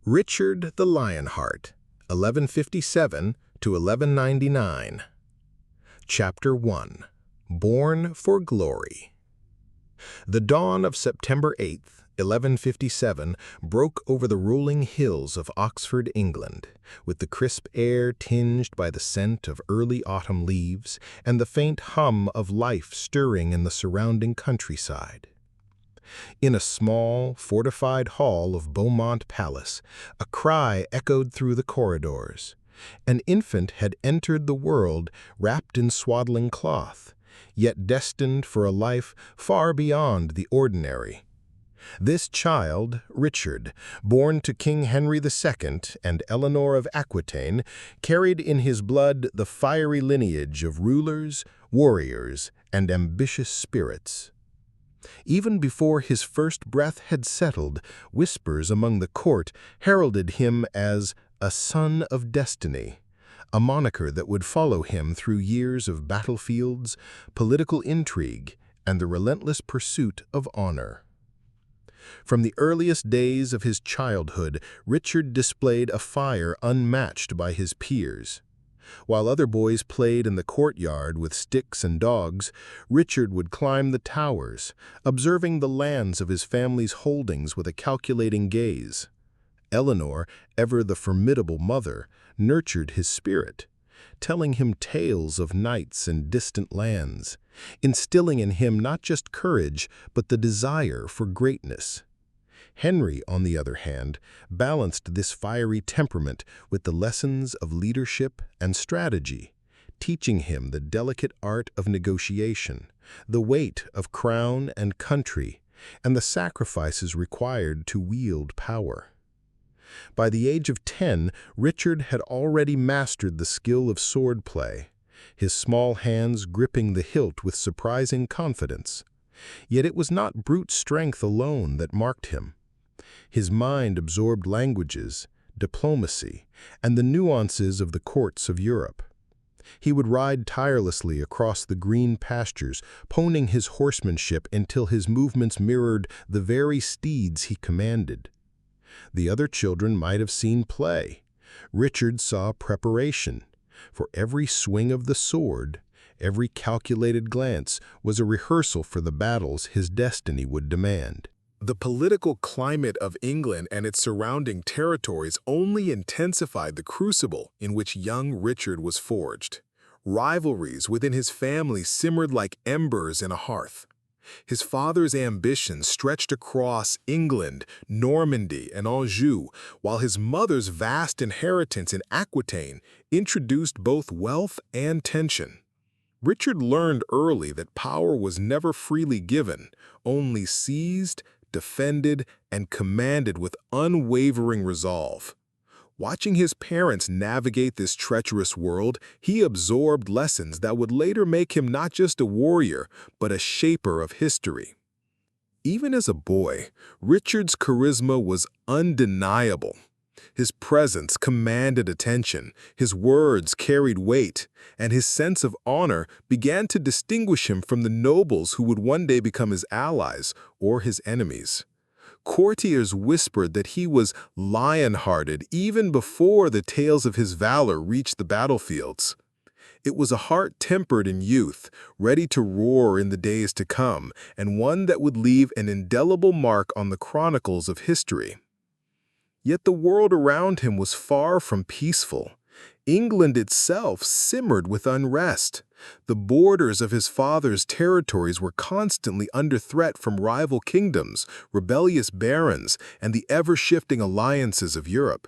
Richard the Lionheart, 1157 to 1199. Chapter 1. Born for Glory. The dawn of September 8th, 1157, broke over the rolling hills of Oxford, England, with the crisp air tinged by the scent of early autumn leaves and the faint hum of life stirring in the surrounding countryside. In a small, fortified hall of Beaumont Palace, a cry echoed through the corridors. An infant had entered the world wrapped in swaddling cloth, yet destined for a life far beyond the ordinary. This child, Richard, born to King Henry II and Eleanor of Aquitaine, carried in his blood the fiery lineage of rulers, warriors, and ambitious spirits. Even before his first breath had settled, whispers among the court heralded him as a son of destiny, a moniker that would follow him through years of battlefields, political intrigue, and the relentless pursuit of honor. From the earliest days of his childhood, Richard displayed a fire unmatched by his peers. While other boys played in the courtyard with sticks and dogs, Richard would climb the towers, observing the lands of his family's holdings with a calculating gaze. Eleanor, ever the formidable mother, nurtured his spirit, telling him tales of knights and distant lands, instilling in him not just courage but the desire for greatness. Henry, on the other hand, balanced this fiery temperament with the lessons of leadership and strategy, teaching him the delicate art of negotiation, the weight of crown and country, and the sacrifices required to wield power. By the age of 10, Richard had already mastered the skill of swordplay, his small hands gripping the hilt with surprising confidence. Yet it was not brute strength alone that marked him. His mind absorbed languages, diplomacy, and the nuances of the courts of Europe. He would ride tirelessly across the green pastures, honing his horsemanship until his movements mirrored the very steeds he commanded. The other children might have seen play. Richard saw preparation. For every swing of the sword, every calculated glance was a rehearsal for the battles his destiny would demand. The political climate of England and its surrounding territories only intensified the crucible in which young Richard was forged. Rivalries within his family simmered like embers in a hearth. His father's ambitions stretched across England, Normandy, and Anjou, while his mother's vast inheritance in Aquitaine introduced both wealth and tension. Richard learned early that power was never freely given, only seized, defended, and commanded with unwavering resolve. Watching his parents navigate this treacherous world, he absorbed lessons that would later make him not just a warrior, but a shaper of history. Even as a boy, Richard's charisma was undeniable. His presence commanded attention, his words carried weight, and his sense of honor began to distinguish him from the nobles who would one day become his allies or his enemies. Courtiers whispered that he was lion-hearted even before the tales of his valor reached the battlefields. It was a heart tempered in youth, ready to roar in the days to come, and one that would leave an indelible mark on the chronicles of history. Yet the world around him was far from peaceful. England itself simmered with unrest. The borders of his father's territories were constantly under threat from rival kingdoms, rebellious barons, and the ever-shifting alliances of Europe.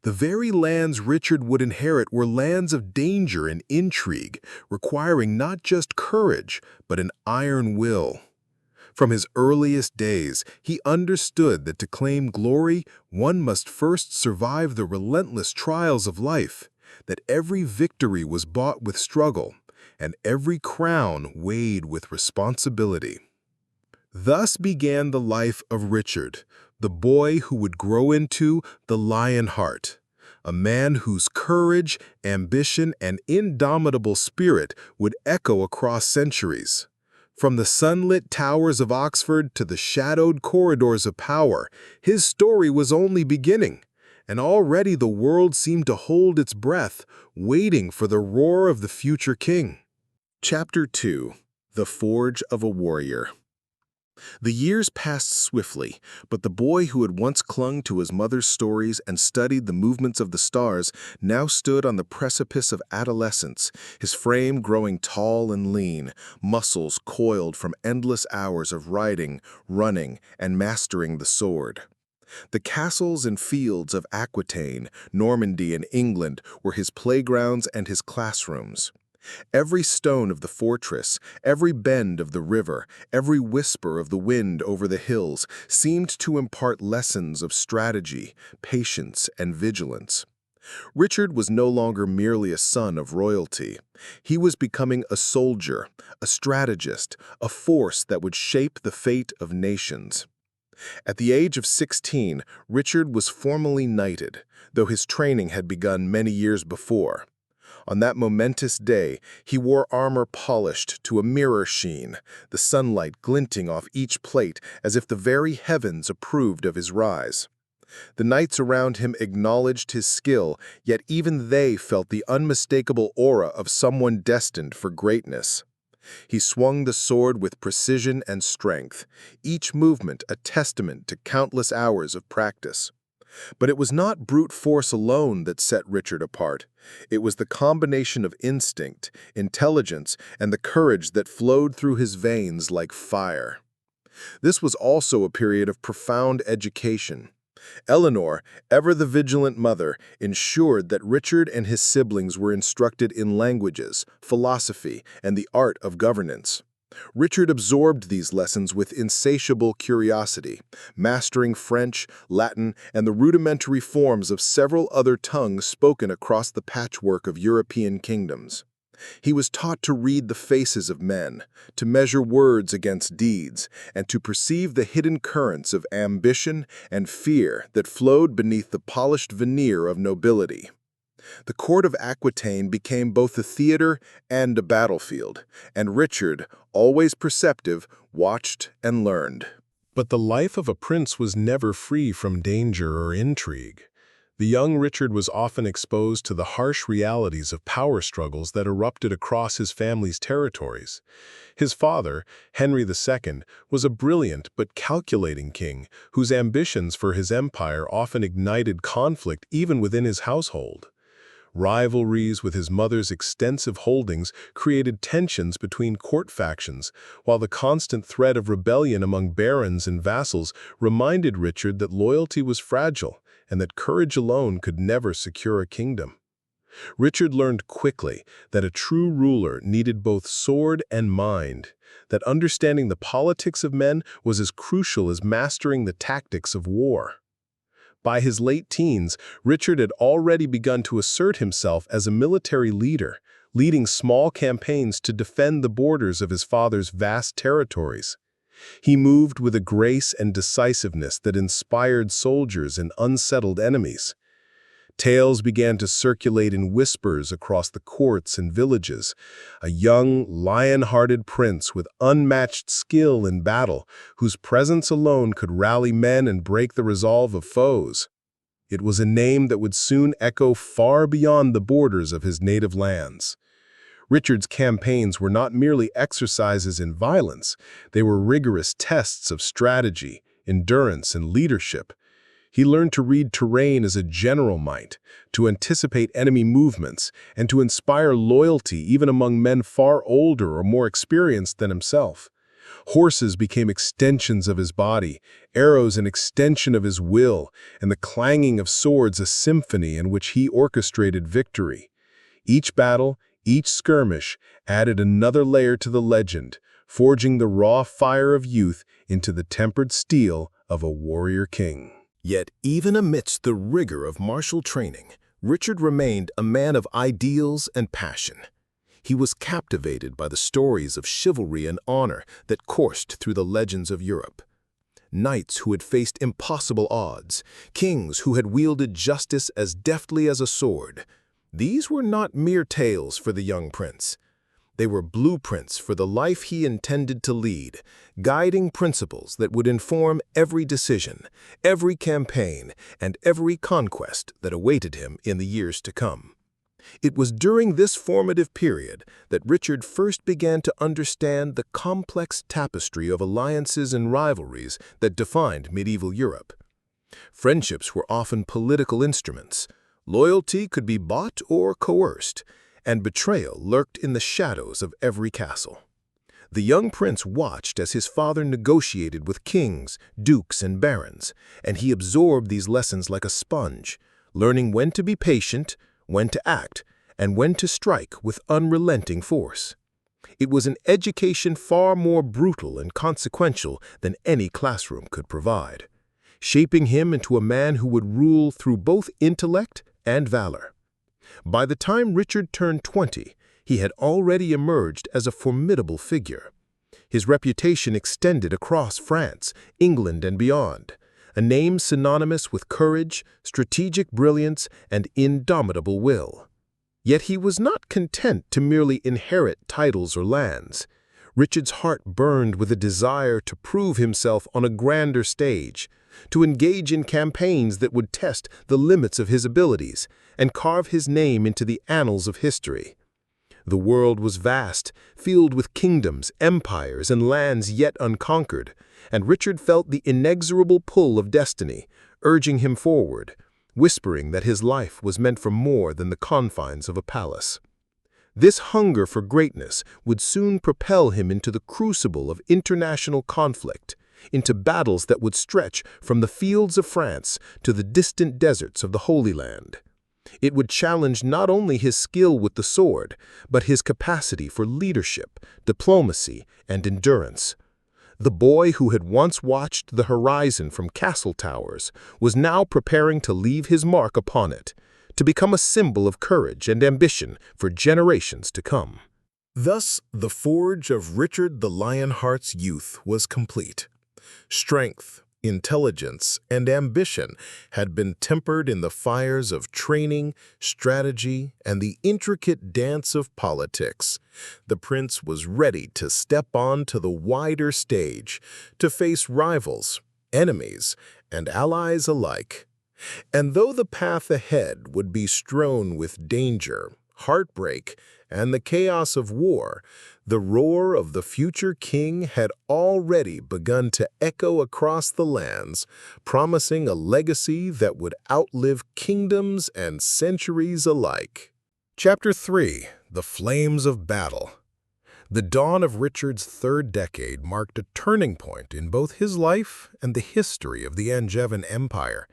The very lands Richard would inherit were lands of danger and intrigue, requiring not just courage, but an iron will. From his earliest days, he understood that to claim glory, one must first survive the relentless trials of life, that every victory was bought with struggle, and every crown weighed with responsibility. Thus began the life of Richard, the boy who would grow into the Lionheart, a man whose courage, ambition, and indomitable spirit would echo across centuries. From the sunlit towers of Oxford to the shadowed corridors of power, his story was only beginning, and already the world seemed to hold its breath, waiting for the roar of the future king. Chapter 2. The Forge of a Warrior. The years passed swiftly, but the boy who had once clung to his mother's stories and studied the movements of the stars now stood on the precipice of adolescence, his frame growing tall and lean, muscles coiled from endless hours of riding, running, and mastering the sword. The castles and fields of Aquitaine, Normandy, and England were his playgrounds and his classrooms. Every stone of the fortress, every bend of the river, every whisper of the wind over the hills seemed to impart lessons of strategy, patience, and vigilance. Richard was no longer merely a son of royalty. He was becoming a soldier, a strategist, a force that would shape the fate of nations. At the age of 16, Richard was formally knighted, though his training had begun many years before. On that momentous day, he wore armor polished to a mirror sheen, the sunlight glinting off each plate as if the very heavens approved of his rise. The knights around him acknowledged his skill, yet even they felt the unmistakable aura of someone destined for greatness. He swung the sword with precision and strength, each movement a testament to countless hours of practice. But it was not brute force alone that set Richard apart. It was the combination of instinct, intelligence, and the courage that flowed through his veins like fire. This was also a period of profound education. Eleanor, ever the vigilant mother, ensured that Richard and his siblings were instructed in languages, philosophy, and the art of governance. Richard absorbed these lessons with insatiable curiosity, mastering French, Latin, and the rudimentary forms of several other tongues spoken across the patchwork of European kingdoms. He was taught to read the faces of men, to measure words against deeds, and to perceive the hidden currents of ambition and fear that flowed beneath the polished veneer of nobility. The court of Aquitaine became both a theater and a battlefield, and Richard, always perceptive, watched and learned. But the life of a prince was never free from danger or intrigue. The young Richard was often exposed to the harsh realities of power struggles that erupted across his family's territories. His father, Henry II, was a brilliant but calculating king whose ambitions for his empire often ignited conflict even within his household. Rivalries with his mother's extensive holdings created tensions between court factions, while the constant threat of rebellion among barons and vassals reminded Richard that loyalty was fragile and that courage alone could never secure a kingdom. Richard learned quickly that a true ruler needed both sword and mind, that understanding the politics of men was as crucial as mastering the tactics of war. By his late teens, Richard had already begun to assert himself as a military leader, leading small campaigns to defend the borders of his father's vast territories. He moved with a grace and decisiveness that inspired soldiers and unsettled enemies. Tales began to circulate in whispers across the courts and villages. A young, lion-hearted prince with unmatched skill in battle, whose presence alone could rally men and break the resolve of foes. It was a name that would soon echo far beyond the borders of his native lands. Richard's campaigns were not merely exercises in violence, they were rigorous tests of strategy, endurance, and leadership. He learned to read terrain as a general might, to anticipate enemy movements, and to inspire loyalty even among men far older or more experienced than himself. Horses became extensions of his body, arrows an extension of his will, and the clanging of swords a symphony in which he orchestrated victory. Each battle, each skirmish, added another layer to the legend, forging the raw fire of youth into the tempered steel of a warrior king. Yet even amidst the rigor of martial training, Richard remained a man of ideals and passion. He was captivated by the stories of chivalry and honor that coursed through the legends of Europe. Knights who had faced impossible odds, kings who had wielded justice as deftly as a sword. These were not mere tales for the young prince. They were blueprints for the life he intended to lead, guiding principles that would inform every decision, every campaign, and every conquest that awaited him in the years to come. It was during this formative period that Richard first began to understand the complex tapestry of alliances and rivalries that defined medieval Europe. Friendships were often political instruments, loyalty could be bought or coerced, and betrayal lurked in the shadows of every castle. The young prince watched as his father negotiated with kings, dukes, and barons, and he absorbed these lessons like a sponge, learning when to be patient, when to act, and when to strike with unrelenting force. It was an education far more brutal and consequential than any classroom could provide, shaping him into a man who would rule through both intellect and valor. By the time Richard turned 20, he had already emerged as a formidable figure. His reputation extended across France, England, and beyond, a name synonymous with courage, strategic brilliance, and indomitable will. Yet he was not content to merely inherit titles or lands. Richard's heart burned with a desire to prove himself on a grander stage, to engage in campaigns that would test the limits of his abilities and carve his name into the annals of history. The world was vast, filled with kingdoms, empires, and lands yet unconquered, and Richard felt the inexorable pull of destiny, urging him forward, whispering that his life was meant for more than the confines of a palace. This hunger for greatness would soon propel him into the crucible of international conflict, into battles that would stretch from the fields of France to the distant deserts of the Holy Land. It would challenge not only his skill with the sword, but his capacity for leadership, diplomacy, and endurance. The boy who had once watched the horizon from castle towers was now preparing to leave his mark upon it, to become a symbol of courage and ambition for generations to come. Thus, the forge of Richard the Lionheart's youth was complete. Strength, intelligence, and ambition had been tempered in the fires of training, strategy, and the intricate dance of politics. The prince was ready to step on to the wider stage, to face rivals, enemies, and allies alike. And though the path ahead would be strewn with danger, heartbreak, and the chaos of war, the roar of the future king had already begun to echo across the lands, promising a legacy that would outlive kingdoms and centuries alike. Chapter 3: The Flames of Battle. The dawn of Richard's third decade marked a turning point in both his life and the history of the Angevin Empire.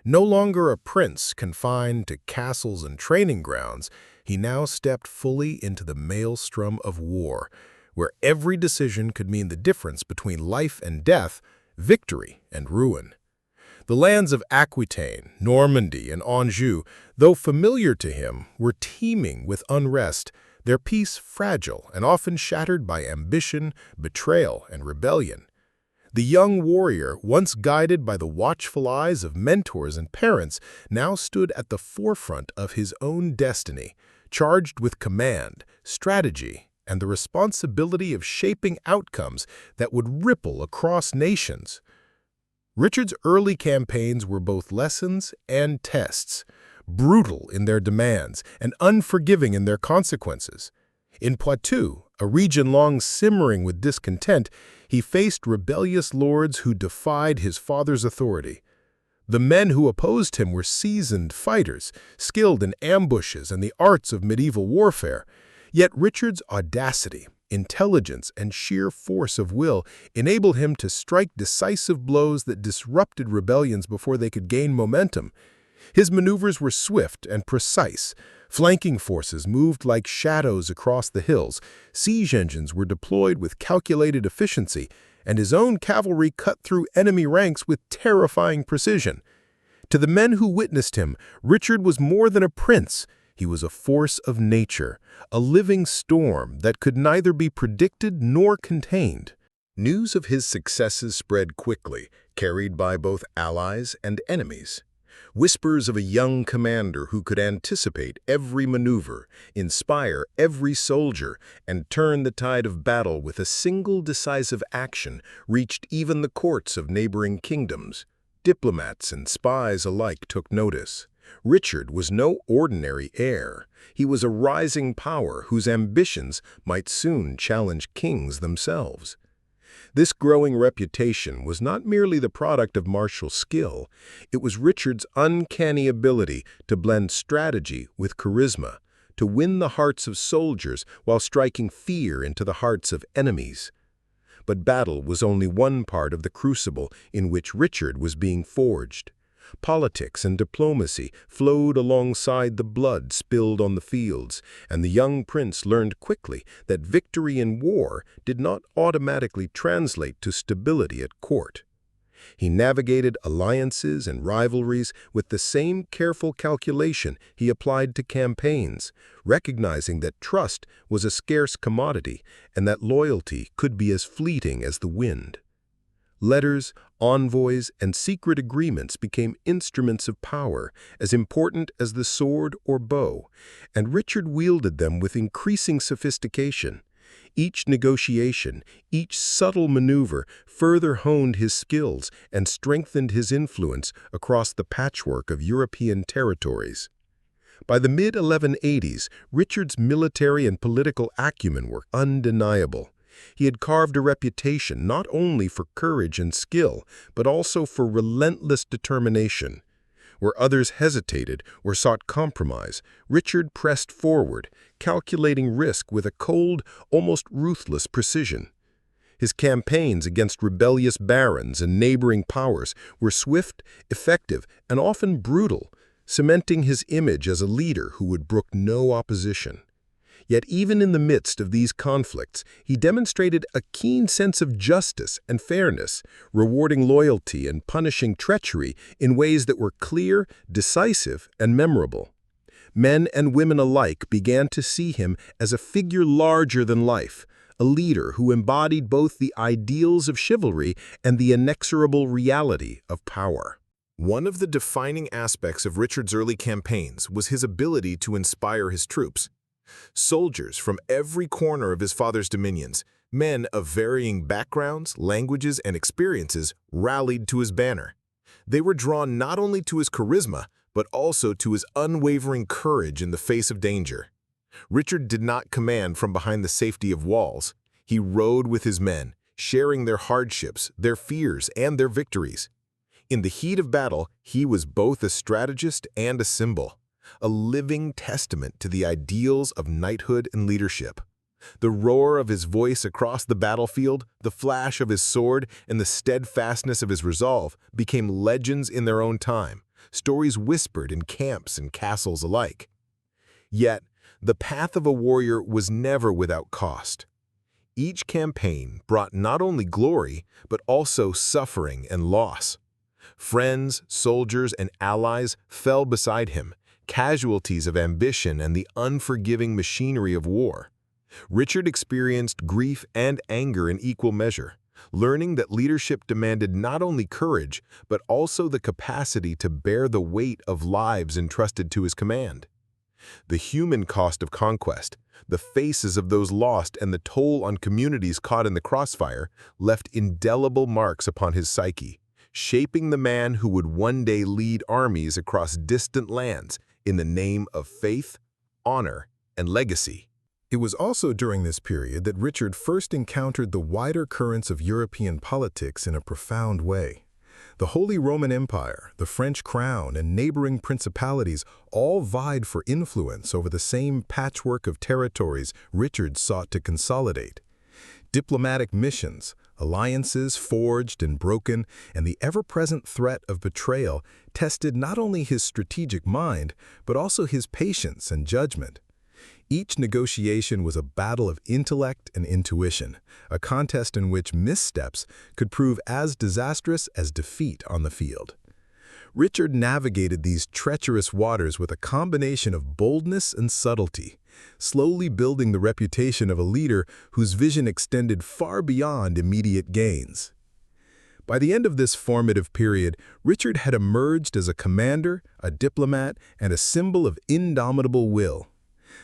No longer a prince confined to castles and training grounds, he now stepped fully into the maelstrom of war, where every decision could mean the difference between life and death, victory and ruin. The lands of Aquitaine, Normandy, and Anjou, though familiar to him, were teeming with unrest, their peace fragile and often shattered by ambition, betrayal, and rebellion. The young warrior, once guided by the watchful eyes of mentors and parents, now stood at the forefront of his own destiny, charged with command, strategy, and the responsibility of shaping outcomes that would ripple across nations. Richard's early campaigns were both lessons and tests, brutal in their demands and unforgiving in their consequences. In Poitou, a region long simmering with discontent, he faced rebellious lords who defied his father's authority. The men who opposed him were seasoned fighters, skilled in ambushes and the arts of medieval warfare. Yet Richard's audacity, intelligence, and sheer force of will enabled him to strike decisive blows that disrupted rebellions before they could gain momentum. His maneuvers were swift and precise. Flanking forces moved like shadows across the hills, siege engines were deployed with calculated efficiency, and his own cavalry cut through enemy ranks with terrifying precision. To the men who witnessed him, Richard was more than a prince. He was a force of nature, a living storm that could neither be predicted nor contained. News of his successes spread quickly, carried by both allies and enemies. Whispers of a young commander who could anticipate every maneuver, inspire every soldier, and turn the tide of battle with a single decisive action reached even the courts of neighboring kingdoms. Diplomats and spies alike took notice. Richard was no ordinary heir. He was a rising power whose ambitions might soon challenge kings themselves. This growing reputation was not merely the product of martial skill, it was Richard's uncanny ability to blend strategy with charisma, to win the hearts of soldiers while striking fear into the hearts of enemies. But battle was only one part of the crucible in which Richard was being forged. Politics and diplomacy flowed alongside the blood spilled on the fields, and the young prince learned quickly that victory in war did not automatically translate to stability at court. He navigated alliances and rivalries with the same careful calculation he applied to campaigns, recognizing that trust was a scarce commodity and that loyalty could be as fleeting as the wind. Letters, envoys, and secret agreements became instruments of power, as important as the sword or bow, and Richard wielded them with increasing sophistication. Each negotiation, each subtle maneuver further honed his skills and strengthened his influence across the patchwork of European territories. By the mid-1180s, Richard's military and political acumen were undeniable. He had carved a reputation not only for courage and skill, but also for relentless determination. Where others hesitated or sought compromise, Richard pressed forward, calculating risk with a cold, almost ruthless precision. His campaigns against rebellious barons and neighboring powers were swift, effective, and often brutal, cementing his image as a leader who would brook no opposition. Yet even in the midst of these conflicts, he demonstrated a keen sense of justice and fairness, rewarding loyalty and punishing treachery in ways that were clear, decisive, and memorable. Men and women alike began to see him as a figure larger than life, a leader who embodied both the ideals of chivalry and the inexorable reality of power. One of the defining aspects of Richard's early campaigns was his ability to inspire his troops. Soldiers from every corner of his father's dominions, men of varying backgrounds, languages, and experiences, rallied to his banner. They were drawn not only to his charisma, but also to his unwavering courage in the face of danger. Richard did not command from behind the safety of walls. He rode with his men, sharing their hardships, their fears, and their victories. In the heat of battle, he was both a strategist and a symbol, a living testament to the ideals of knighthood and leadership. The roar of his voice across the battlefield, the flash of his sword, and the steadfastness of his resolve became legends in their own time, stories whispered in camps and castles alike. Yet, the path of a warrior was never without cost. Each campaign brought not only glory, but also suffering and loss. Friends, soldiers, and allies fell beside him, casualties of ambition and the unforgiving machinery of war. Richard experienced grief and anger in equal measure, learning that leadership demanded not only courage, but also the capacity to bear the weight of lives entrusted to his command. The human cost of conquest, the faces of those lost, and the toll on communities caught in the crossfire left indelible marks upon his psyche, shaping the man who would one day lead armies across distant lands in the name of faith, honor, and legacy. It was also during this period that Richard first encountered the wider currents of European politics in a profound way. The Holy Roman Empire, the French crown, and neighboring principalities all vied for influence over the same patchwork of territories Richard sought to consolidate. Diplomatic missions, alliances forged and broken, and the ever-present threat of betrayal tested not only his strategic mind, but also his patience and judgment. Each negotiation was a battle of intellect and intuition, a contest in which missteps could prove as disastrous as defeat on the field. Richard navigated these treacherous waters with a combination of boldness and subtlety, slowly building the reputation of a leader whose vision extended far beyond immediate gains. By the end of this formative period, Richard had emerged as a commander, a diplomat, and a symbol of indomitable will.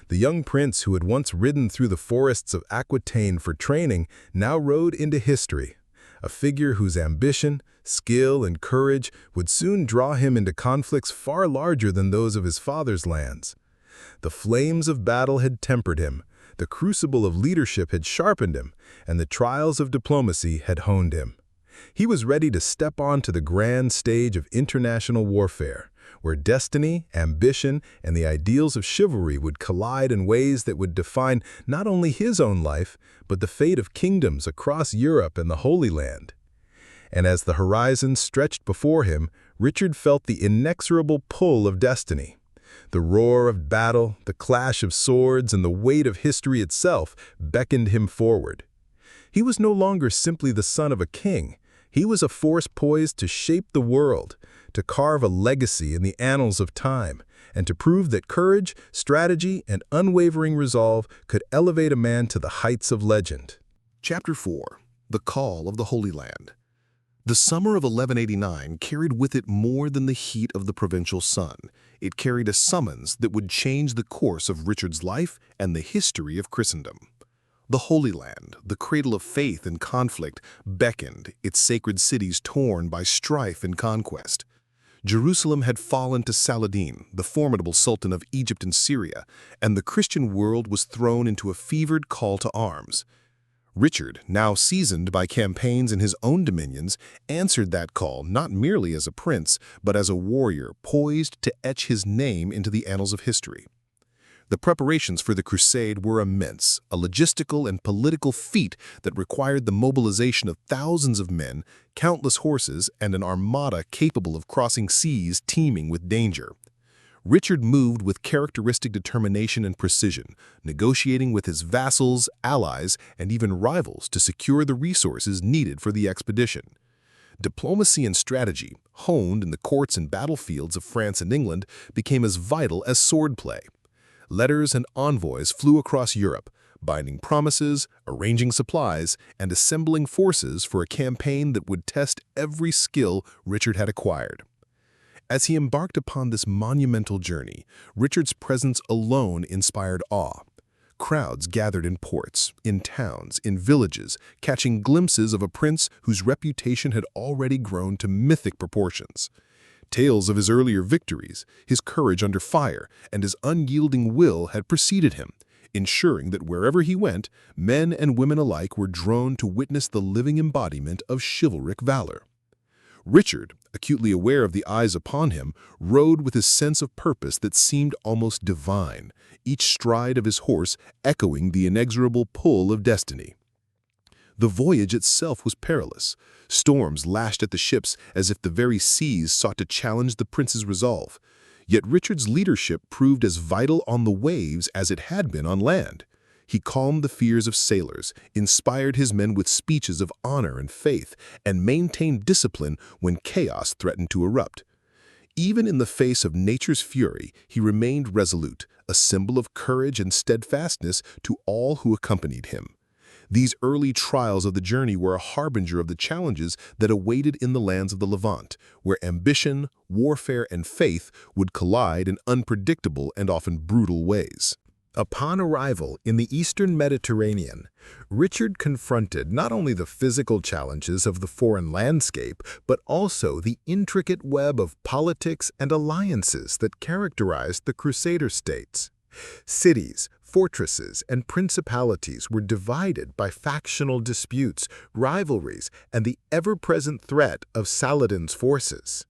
The young prince who had once ridden through the forests of Aquitaine for training now rode into history, a figure whose ambition, skill, and courage would soon draw him into conflicts far larger than those of his father's lands. The flames of battle had tempered him, the crucible of leadership had sharpened him, and the trials of diplomacy had honed him. He was ready to step onto the grand stage of international warfare, where destiny, ambition, and the ideals of chivalry would collide in ways that would define not only his own life, but the fate of kingdoms across Europe and the Holy Land. And as the horizon stretched before him, Richard felt the inexorable pull of destiny. The roar of battle, the clash of swords, and the weight of history itself beckoned him forward. He was no longer simply the son of a king. He was a force poised to shape the world, to carve a legacy in the annals of time, and to prove that courage, strategy, and unwavering resolve could elevate a man to the heights of legend. Chapter 4. The Call of the Holy Land. The summer of 1189 carried with it more than the heat of the provincial sun. It carried a summons that would change the course of Richard's life and the history of Christendom. The Holy Land, the cradle of faith and conflict, beckoned, its sacred cities torn by strife and conquest. Jerusalem had fallen to Saladin, the formidable sultan of Egypt and Syria, and the Christian world was thrown into a fevered call to arms. Richard, now seasoned by campaigns in his own dominions, answered that call not merely as a prince, but as a warrior poised to etch his name into the annals of history. The preparations for the crusade were immense, a logistical and political feat that required the mobilization of thousands of men, countless horses, and an armada capable of crossing seas teeming with danger. Richard moved with characteristic determination and precision, negotiating with his vassals, allies, and even rivals to secure the resources needed for the expedition. Diplomacy and strategy, honed in the courts and battlefields of France and England, became as vital as swordplay. Letters and envoys flew across Europe, binding promises, arranging supplies, and assembling forces for a campaign that would test every skill Richard had acquired. As he embarked upon this monumental journey, Richard's presence alone inspired awe. Crowds gathered in ports, in towns, in villages, catching glimpses of a prince whose reputation had already grown to mythic proportions. Tales of his earlier victories, his courage under fire, and his unyielding will had preceded him, ensuring that wherever he went, men and women alike were drawn to witness the living embodiment of chivalric valor. Richard, acutely aware of the eyes upon him, rode with a sense of purpose that seemed almost divine, each stride of his horse echoing the inexorable pull of destiny. The voyage itself was perilous. Storms lashed at the ships as if the very seas sought to challenge the prince's resolve. Yet Richard's leadership proved as vital on the waves as it had been on land. He calmed the fears of sailors, inspired his men with speeches of honor and faith, and maintained discipline when chaos threatened to erupt. Even in the face of nature's fury, he remained resolute, a symbol of courage and steadfastness to all who accompanied him. These early trials of the journey were a harbinger of the challenges that awaited in the lands of the Levant, where ambition, warfare, and faith would collide in unpredictable and often brutal ways. Upon arrival in the eastern Mediterranean, Richard confronted not only the physical challenges of the foreign landscape, but also the intricate web of politics and alliances that characterized the Crusader states. Cities, fortresses, and principalities were divided by factional disputes, rivalries, and the ever-present threat of Saladin's forces.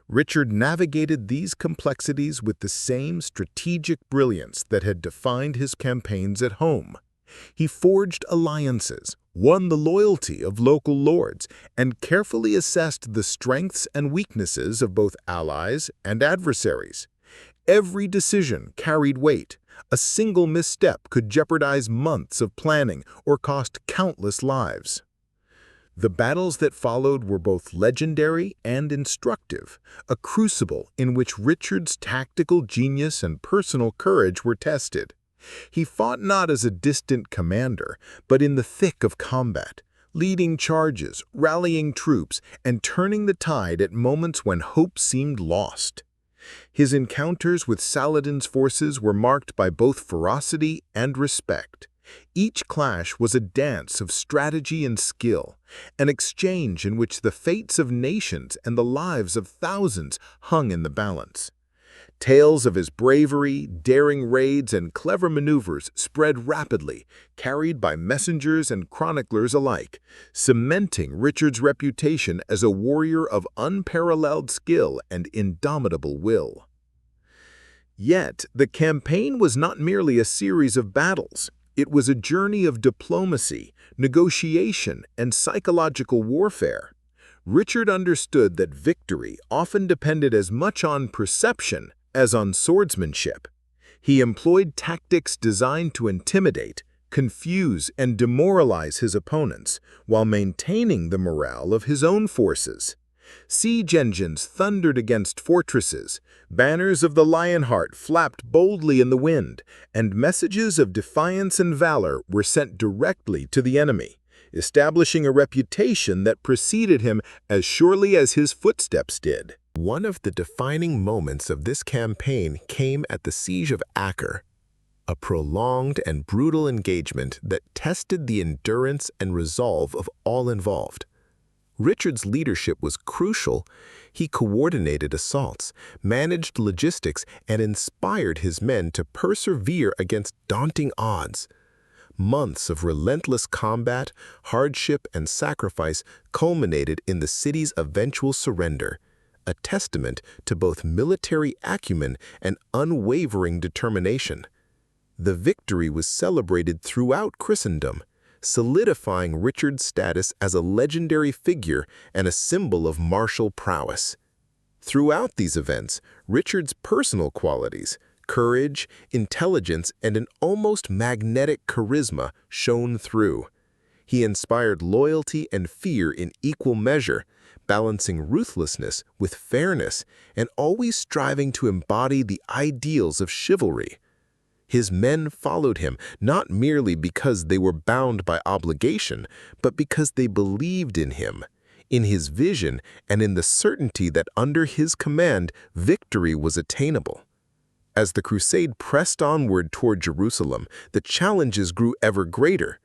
Richard navigated these complexities with the same strategic brilliance that had defined his campaigns at home. He forged alliances, won the loyalty of local lords, and carefully assessed the strengths and weaknesses of both allies and adversaries. Every decision carried weight. A single misstep could jeopardize months of planning or cost countless lives. The battles that followed were both legendary and instructive, a crucible in which Richard's tactical genius and personal courage were tested. He fought not as a distant commander, but in the thick of combat, leading charges, rallying troops, and turning the tide at moments when hope seemed lost. His encounters with Saladin's forces were marked by both ferocity and respect. Each clash was a dance of strategy and skill, an exchange in which the fates of nations and the lives of thousands hung in the balance. Tales of his bravery, daring raids, and clever maneuvers spread rapidly, carried by messengers and chroniclers alike, cementing Richard's reputation as a warrior of unparalleled skill and indomitable will. Yet, the campaign was not merely a series of battles. It was a journey of diplomacy, negotiation, and psychological warfare. Richard understood that victory often depended as much on perception as on swordsmanship. He employed tactics designed to intimidate, confuse, and demoralize his opponents, while maintaining the morale of his own forces. Siege engines thundered against fortresses, banners of the Lionheart flapped boldly in the wind, and messages of defiance and valor were sent directly to the enemy, establishing a reputation that preceded him as surely as his footsteps did. One of the defining moments of this campaign came at the Siege of Acre, a prolonged and brutal engagement that tested the endurance and resolve of all involved. Richard's leadership was crucial. He coordinated assaults, managed logistics, and inspired his men to persevere against daunting odds. Months of relentless combat, hardship, and sacrifice culminated in the city's eventual surrender, a testament to both military acumen and unwavering determination. The victory was celebrated throughout Christendom, solidifying Richard's status as a legendary figure and a symbol of martial prowess. Throughout these events, Richard's personal qualities, courage, intelligence, and an almost magnetic charisma shone through. He inspired loyalty and fear in equal measure, balancing ruthlessness with fairness and always striving to embody the ideals of chivalry. His men followed him not merely because they were bound by obligation, but because they believed in him, in his vision, and in the certainty that under his command, victory was attainable. As the crusade pressed onward toward Jerusalem, the challenges grew ever greater.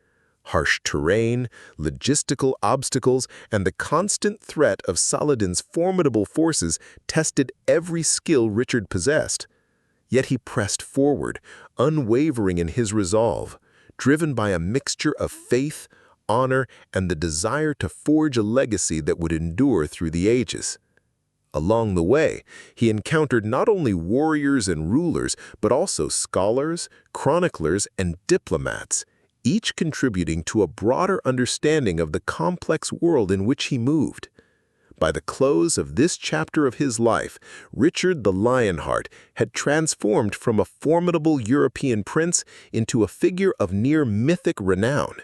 Harsh terrain, logistical obstacles, and the constant threat of Saladin's formidable forces tested every skill Richard possessed. Yet he pressed forward, unwavering in his resolve, driven by a mixture of faith, honor, and the desire to forge a legacy that would endure through the ages. Along the way, he encountered not only warriors and rulers, but also scholars, chroniclers, and diplomats, each contributing to a broader understanding of the complex world in which he moved. By the close of this chapter of his life, Richard the Lionheart had transformed from a formidable European prince into a figure of near mythic renown.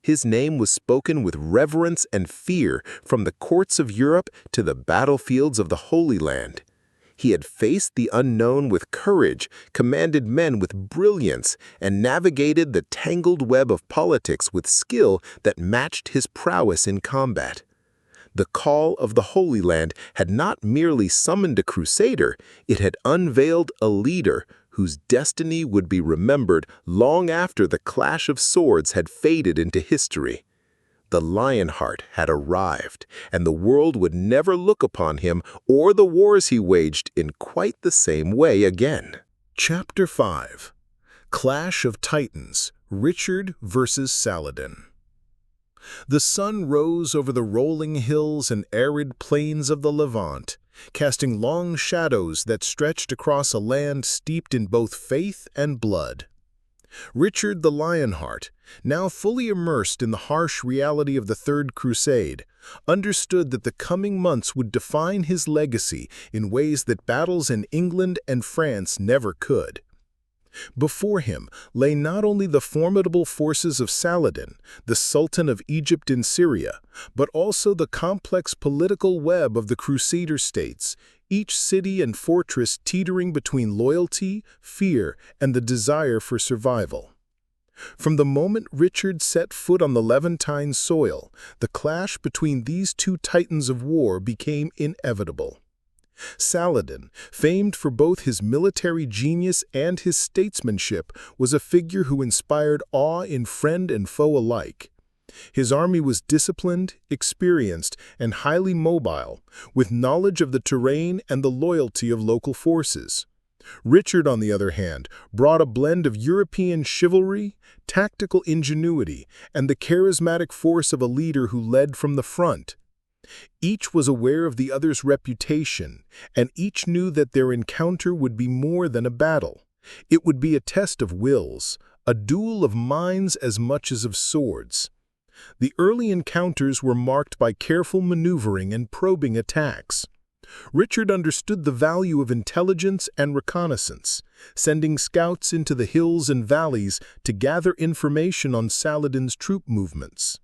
His name was spoken with reverence and fear from the courts of Europe to the battlefields of the Holy Land. He had faced the unknown with courage, commanded men with brilliance, and navigated the tangled web of politics with skill that matched his prowess in combat. The call of the Holy Land had not merely summoned a crusader, it had unveiled a leader whose destiny would be remembered long after the clash of swords had faded into history. The Lionheart had arrived, and the world would never look upon him or the wars he waged in quite the same way again. Chapter 5. Clash of Titans, Richard versus Saladin. The sun rose over the rolling hills and arid plains of the Levant, casting long shadows that stretched across a land steeped in both faith and blood. Richard the Lionheart, now fully immersed in the harsh reality of the Third Crusade, understood that the coming months would define his legacy in ways that battles in England and France never could. Before him lay not only the formidable forces of Saladin, the Sultan of Egypt and Syria, but also the complex political web of the Crusader states, each city and fortress teetering between loyalty, fear, and the desire for survival. From the moment Richard set foot on the Levantine soil, the clash between these two titans of war became inevitable. Saladin, famed for both his military genius and his statesmanship, was a figure who inspired awe in friend and foe alike. His army was disciplined, experienced, and highly mobile, with knowledge of the terrain and the loyalty of local forces. Richard, on the other hand, brought a blend of European chivalry, tactical ingenuity, and the charismatic force of a leader who led from the front. Each was aware of the other's reputation, and each knew that their encounter would be more than a battle. It would be a test of wills, a duel of minds as much as of swords. The early encounters were marked by careful maneuvering and probing attacks. Richard understood the value of intelligence and reconnaissance, sending scouts into the hills and valleys to gather information on Saladin's troop movements.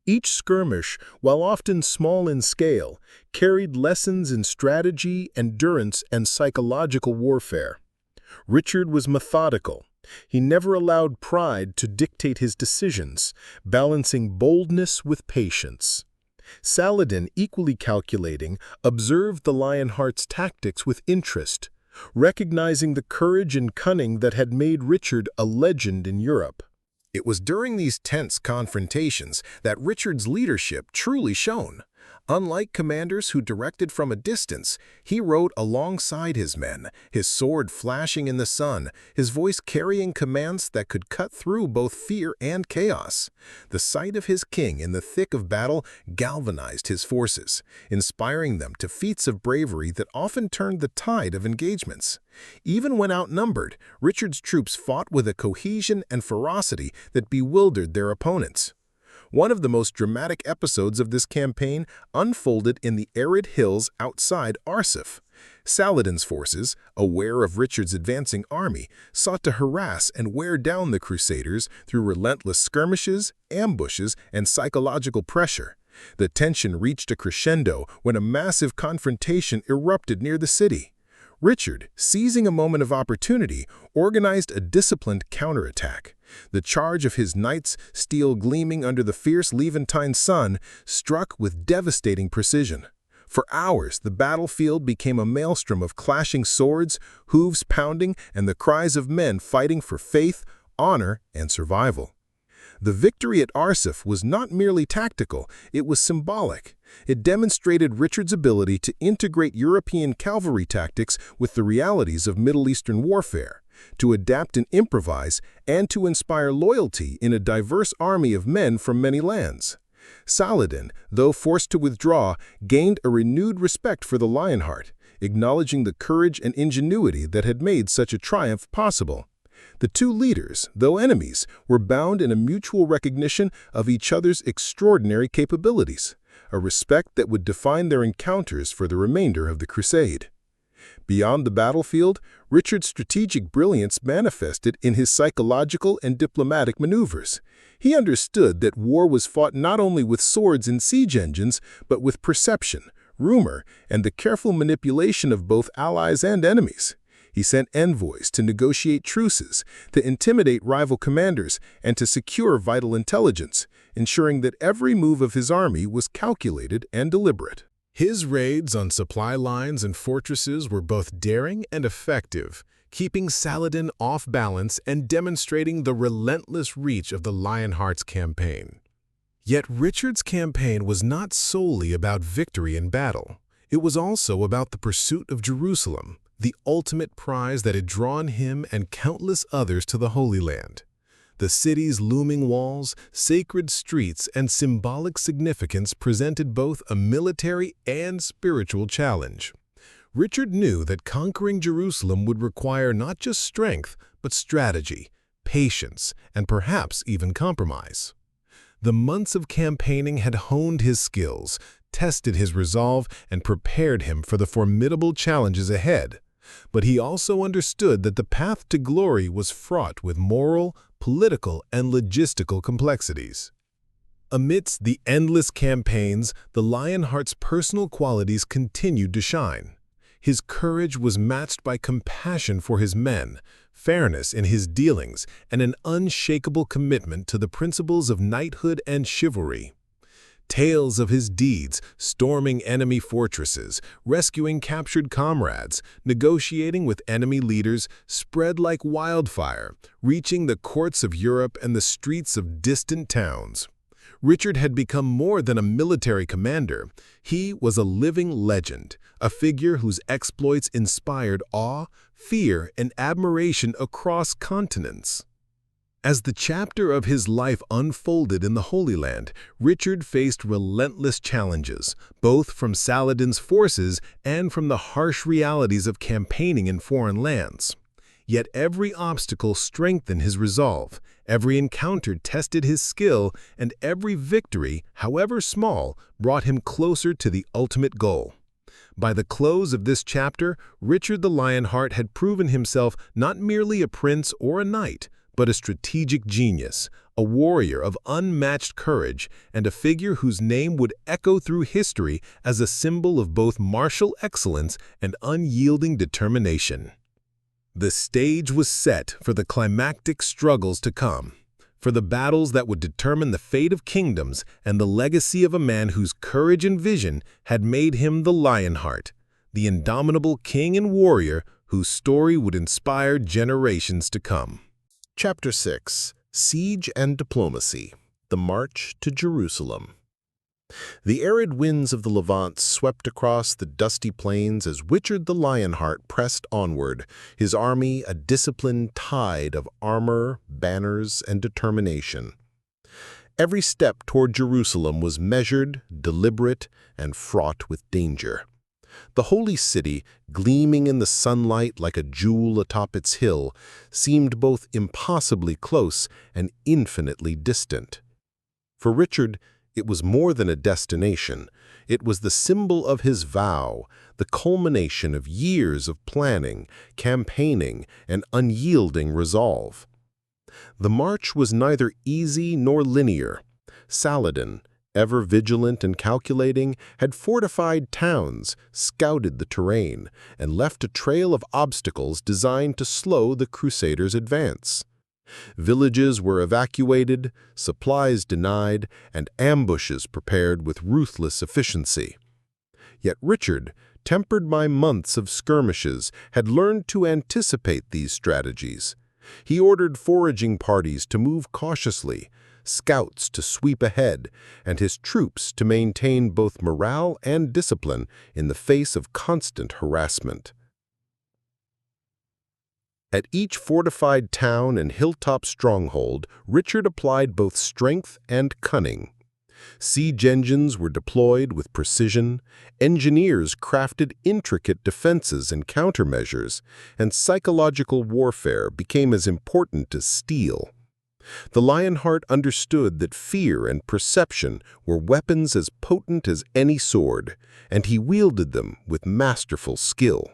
Each skirmish, while often small in scale, carried lessons in strategy, endurance, and psychological warfare. Richard was methodical. He never allowed pride to dictate his decisions, balancing boldness with patience. Saladin, equally calculating, observed the Lionheart's tactics with interest, recognizing the courage and cunning that had made Richard a legend in Europe. It was during these tense confrontations that Richard's leadership truly shone. Unlike commanders who directed from a distance, he rode alongside his men, his sword flashing in the sun, his voice carrying commands that could cut through both fear and chaos. The sight of his king in the thick of battle galvanized his forces, inspiring them to feats of bravery that often turned the tide of engagements. Even when outnumbered, Richard's troops fought with a cohesion and ferocity that bewildered their opponents. One of the most dramatic episodes of this campaign unfolded in the arid hills outside Arsuf. Saladin's forces, aware of Richard's advancing army, sought to harass and wear down the Crusaders through relentless skirmishes, ambushes, and psychological pressure. The tension reached a crescendo when a massive confrontation erupted near the city. Richard, seizing a moment of opportunity, organized a disciplined counterattack. The charge of his knights, steel gleaming under the fierce Levantine sun, struck with devastating precision. For hours, the battlefield became a maelstrom of clashing swords, hooves pounding, and the cries of men fighting for faith, honor, and survival. The victory at Arsuf was not merely tactical, it was symbolic. It demonstrated Richard's ability to integrate European cavalry tactics with the realities of Middle Eastern warfare, to adapt and improvise, and to inspire loyalty in a diverse army of men from many lands. Saladin, though forced to withdraw, gained a renewed respect for the Lionheart, acknowledging the courage and ingenuity that had made such a triumph possible. The two leaders, though enemies, were bound in a mutual recognition of each other's extraordinary capabilities, a respect that would define their encounters for the remainder of the crusade. Beyond the battlefield, Richard's strategic brilliance manifested in his psychological and diplomatic maneuvers. He understood that war was fought not only with swords and siege engines, but with perception, rumor, and the careful manipulation of both allies and enemies. He sent envoys to negotiate truces, to intimidate rival commanders, and to secure vital intelligence, ensuring that every move of his army was calculated and deliberate. His raids on supply lines and fortresses were both daring and effective, keeping Saladin off balance and demonstrating the relentless reach of the Lionheart's campaign. Yet Richard's campaign was not solely about victory in battle. It was also about the pursuit of Jerusalem, the ultimate prize that had drawn him and countless others to the Holy Land. The city's looming walls, sacred streets, and symbolic significance presented both a military and spiritual challenge. Richard knew that conquering Jerusalem would require not just strength, but strategy, patience, and perhaps even compromise. The months of campaigning had honed his skills, tested his resolve, and prepared him for the formidable challenges ahead. But he also understood that the path to glory was fraught with moral, political, and logistical complexities. Amidst the endless campaigns, the Lionheart's personal qualities continued to shine. His courage was matched by compassion for his men, fairness in his dealings, and an unshakable commitment to the principles of knighthood and chivalry. Tales of his deeds, storming enemy fortresses, rescuing captured comrades, negotiating with enemy leaders, spread like wildfire, reaching the courts of Europe and the streets of distant towns. Richard had become more than a military commander. He was a living legend, a figure whose exploits inspired awe, fear, and admiration across continents. As the chapter of his life unfolded in the Holy Land, Richard faced relentless challenges, both from Saladin's forces and from the harsh realities of campaigning in foreign lands. Yet every obstacle strengthened his resolve, every encounter tested his skill, and every victory, however small, brought him closer to the ultimate goal. By the close of this chapter, Richard the Lionheart had proven himself not merely a prince or a knight, but a strategic genius, a warrior of unmatched courage, and a figure whose name would echo through history as a symbol of both martial excellence and unyielding determination. The stage was set for the climactic struggles to come, for the battles that would determine the fate of kingdoms and the legacy of a man whose courage and vision had made him the Lionheart, the indomitable king and warrior whose story would inspire generations to come. Chapter 6: Siege and Diplomacy. The March to Jerusalem. The arid winds of the Levant swept across the dusty plains as Richard the Lionheart pressed onward, his army a disciplined tide of armor, banners, and determination. Every step toward Jerusalem was measured, deliberate, and fraught with danger. The holy city, gleaming in the sunlight like a jewel atop its hill, seemed both impossibly close and infinitely distant. For Richard, it was more than a destination. It was the symbol of his vow, the culmination of years of planning, campaigning, and unyielding resolve. The march was neither easy nor linear. Saladin, ever vigilant and calculating, had fortified towns, scouted the terrain, and left a trail of obstacles designed to slow the Crusaders' advance. Villages were evacuated, supplies denied, and ambushes prepared with ruthless efficiency. Yet Richard, tempered by months of skirmishes, had learned to anticipate these strategies. He ordered foraging parties to move cautiously, scouts to sweep ahead, and his troops to maintain both morale and discipline in the face of constant harassment. At each fortified town and hilltop stronghold, Richard applied both strength and cunning. Siege engines were deployed with precision, engineers crafted intricate defenses and countermeasures, and psychological warfare became as important as steel. The Lionheart understood that fear and perception were weapons as potent as any sword, and he wielded them with masterful skill.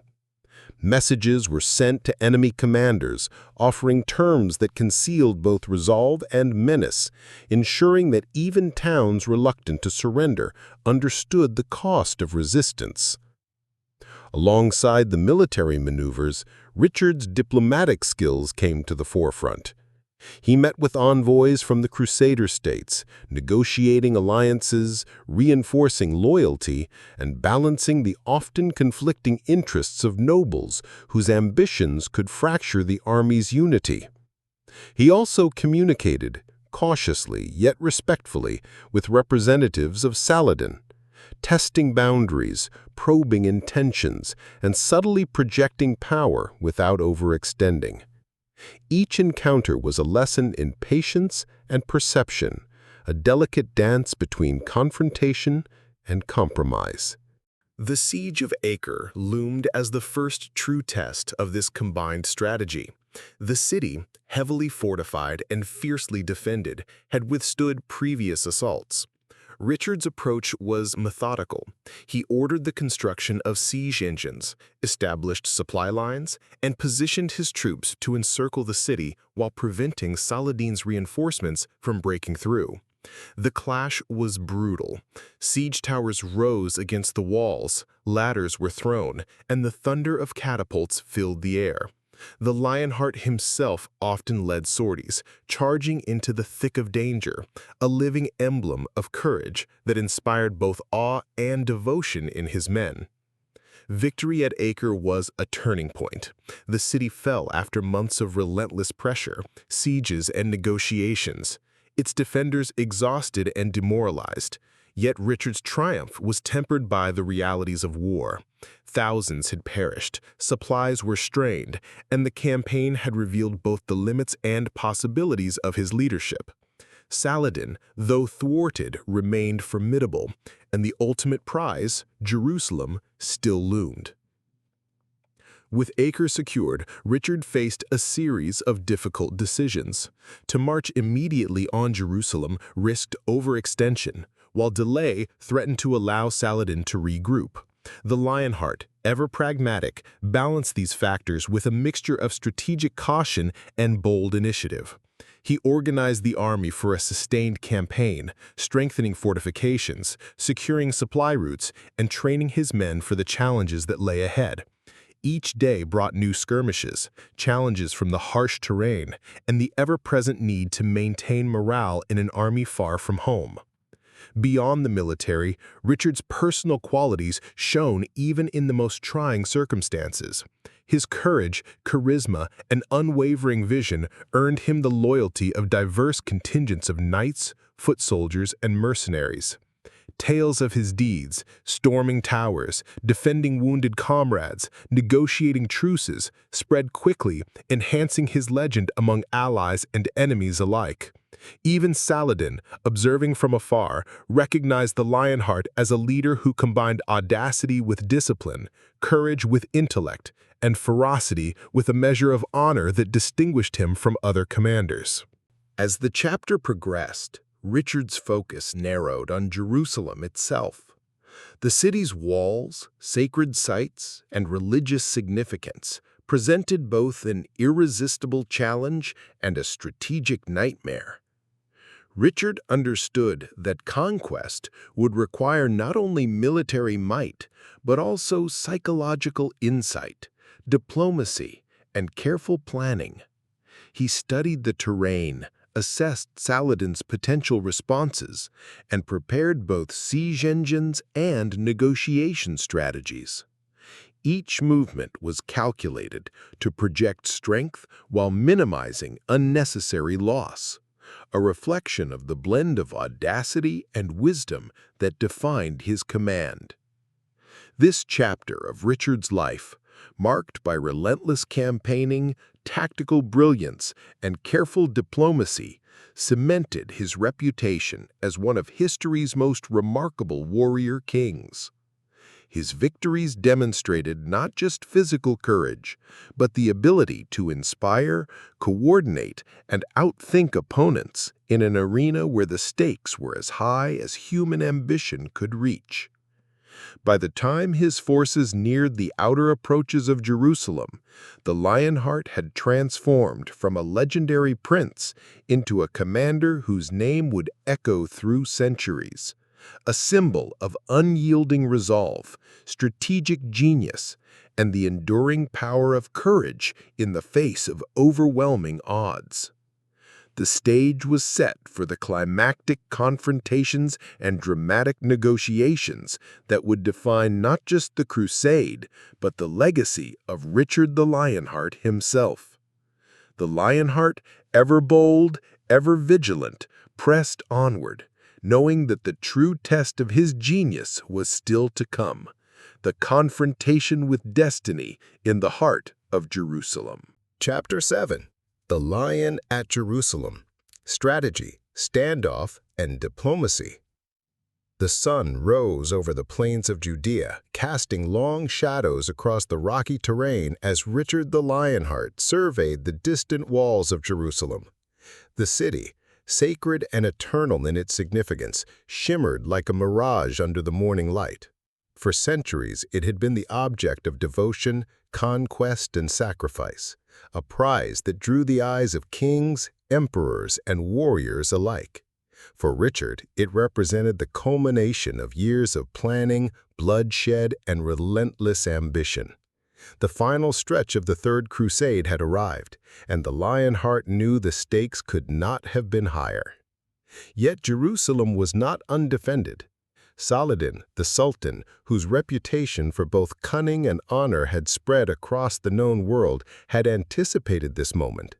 Messages were sent to enemy commanders, offering terms that concealed both resolve and menace, ensuring that even towns reluctant to surrender understood the cost of resistance. Alongside the military maneuvers, Richard's diplomatic skills came to the forefront. He met with envoys from the Crusader states, negotiating alliances, reinforcing loyalty, and balancing the often conflicting interests of nobles whose ambitions could fracture the army's unity. He also communicated, cautiously yet respectfully, with representatives of Saladin, testing boundaries, probing intentions, and subtly projecting power without overextending. Each encounter was a lesson in patience and perception, a delicate dance between confrontation and compromise. The Siege of Acre loomed as the first true test of this combined strategy. The city, heavily fortified and fiercely defended, had withstood previous assaults. Richard's approach was methodical. He ordered the construction of siege engines, established supply lines, and positioned his troops to encircle the city while preventing Saladin's reinforcements from breaking through. The clash was brutal. Siege towers rose against the walls, ladders were thrown, and the thunder of catapults filled the air. The Lionheart himself often led sorties, charging into the thick of danger, a living emblem of courage that inspired both awe and devotion in his men. Victory at Acre was a turning point. The city fell after months of relentless pressure, sieges, and negotiations, its defenders exhausted and demoralized. Yet Richard's triumph was tempered by the realities of war. Thousands had perished, supplies were strained, and the campaign had revealed both the limits and possibilities of his leadership. Saladin, though thwarted, remained formidable, and the ultimate prize, Jerusalem, still loomed. With Acre secured, Richard faced a series of difficult decisions. To march immediately on Jerusalem risked overextension, while delay threatened to allow Saladin to regroup. The Lionheart, ever pragmatic, balanced these factors with a mixture of strategic caution and bold initiative. He organized the army for a sustained campaign, strengthening fortifications, securing supply routes, and training his men for the challenges that lay ahead. Each day brought new skirmishes, challenges from the harsh terrain, and the ever-present need to maintain morale in an army far from home. Beyond the military, Richard's personal qualities shone even in the most trying circumstances. His courage, charisma, and unwavering vision earned him the loyalty of diverse contingents of knights, foot soldiers, and mercenaries. Tales of his deeds, storming towers, defending wounded comrades, negotiating truces, spread quickly, enhancing his legend among allies and enemies alike. Even Saladin, observing from afar, recognized the Lionheart as a leader who combined audacity with discipline, courage with intellect, and ferocity with a measure of honor that distinguished him from other commanders. As the chapter progressed, Richard's focus narrowed on Jerusalem itself. The city's walls, sacred sites, and religious significance presented both an irresistible challenge and a strategic nightmare. Richard understood that conquest would require not only military might, but also psychological insight, diplomacy, and careful planning. He studied the terrain, assessed Saladin's potential responses, and prepared both siege engines and negotiation strategies. Each movement was calculated to project strength while minimizing unnecessary loss, a reflection of the blend of audacity and wisdom that defined his command. This chapter of Richard's life, marked by relentless campaigning, tactical brilliance, and careful diplomacy, cemented his reputation as one of history's most remarkable warrior kings. His victories demonstrated not just physical courage, but the ability to inspire, coordinate, and outthink opponents in an arena where the stakes were as high as human ambition could reach. By the time his forces neared the outer approaches of Jerusalem, the Lionheart had transformed from a legendary prince into a commander whose name would echo through centuries, a symbol of unyielding resolve, strategic genius, and the enduring power of courage in the face of overwhelming odds. The stage was set for the climactic confrontations and dramatic negotiations that would define not just the Crusade, but the legacy of Richard the Lionheart himself. The Lionheart, ever bold, ever vigilant, pressed onward, knowing that the true test of his genius was still to come, the confrontation with destiny in the heart of Jerusalem. Chapter 7. The Lion at Jerusalem. Strategy, Standoff, and Diplomacy. The sun rose over the plains of Judea, casting long shadows across the rocky terrain as Richard the Lionheart surveyed the distant walls of Jerusalem. The city, sacred and eternal in its significance, shimmered like a mirage under the morning light. For centuries, it had been the object of devotion, conquest, and sacrifice, a prize that drew the eyes of kings, emperors, and warriors alike. For Richard, it represented the culmination of years of planning, bloodshed, and relentless ambition. The final stretch of the Third Crusade had arrived, and the Lionheart knew the stakes could not have been higher. Yet Jerusalem was not undefended. Saladin, the Sultan, whose reputation for both cunning and honor had spread across the known world, had anticipated this moment.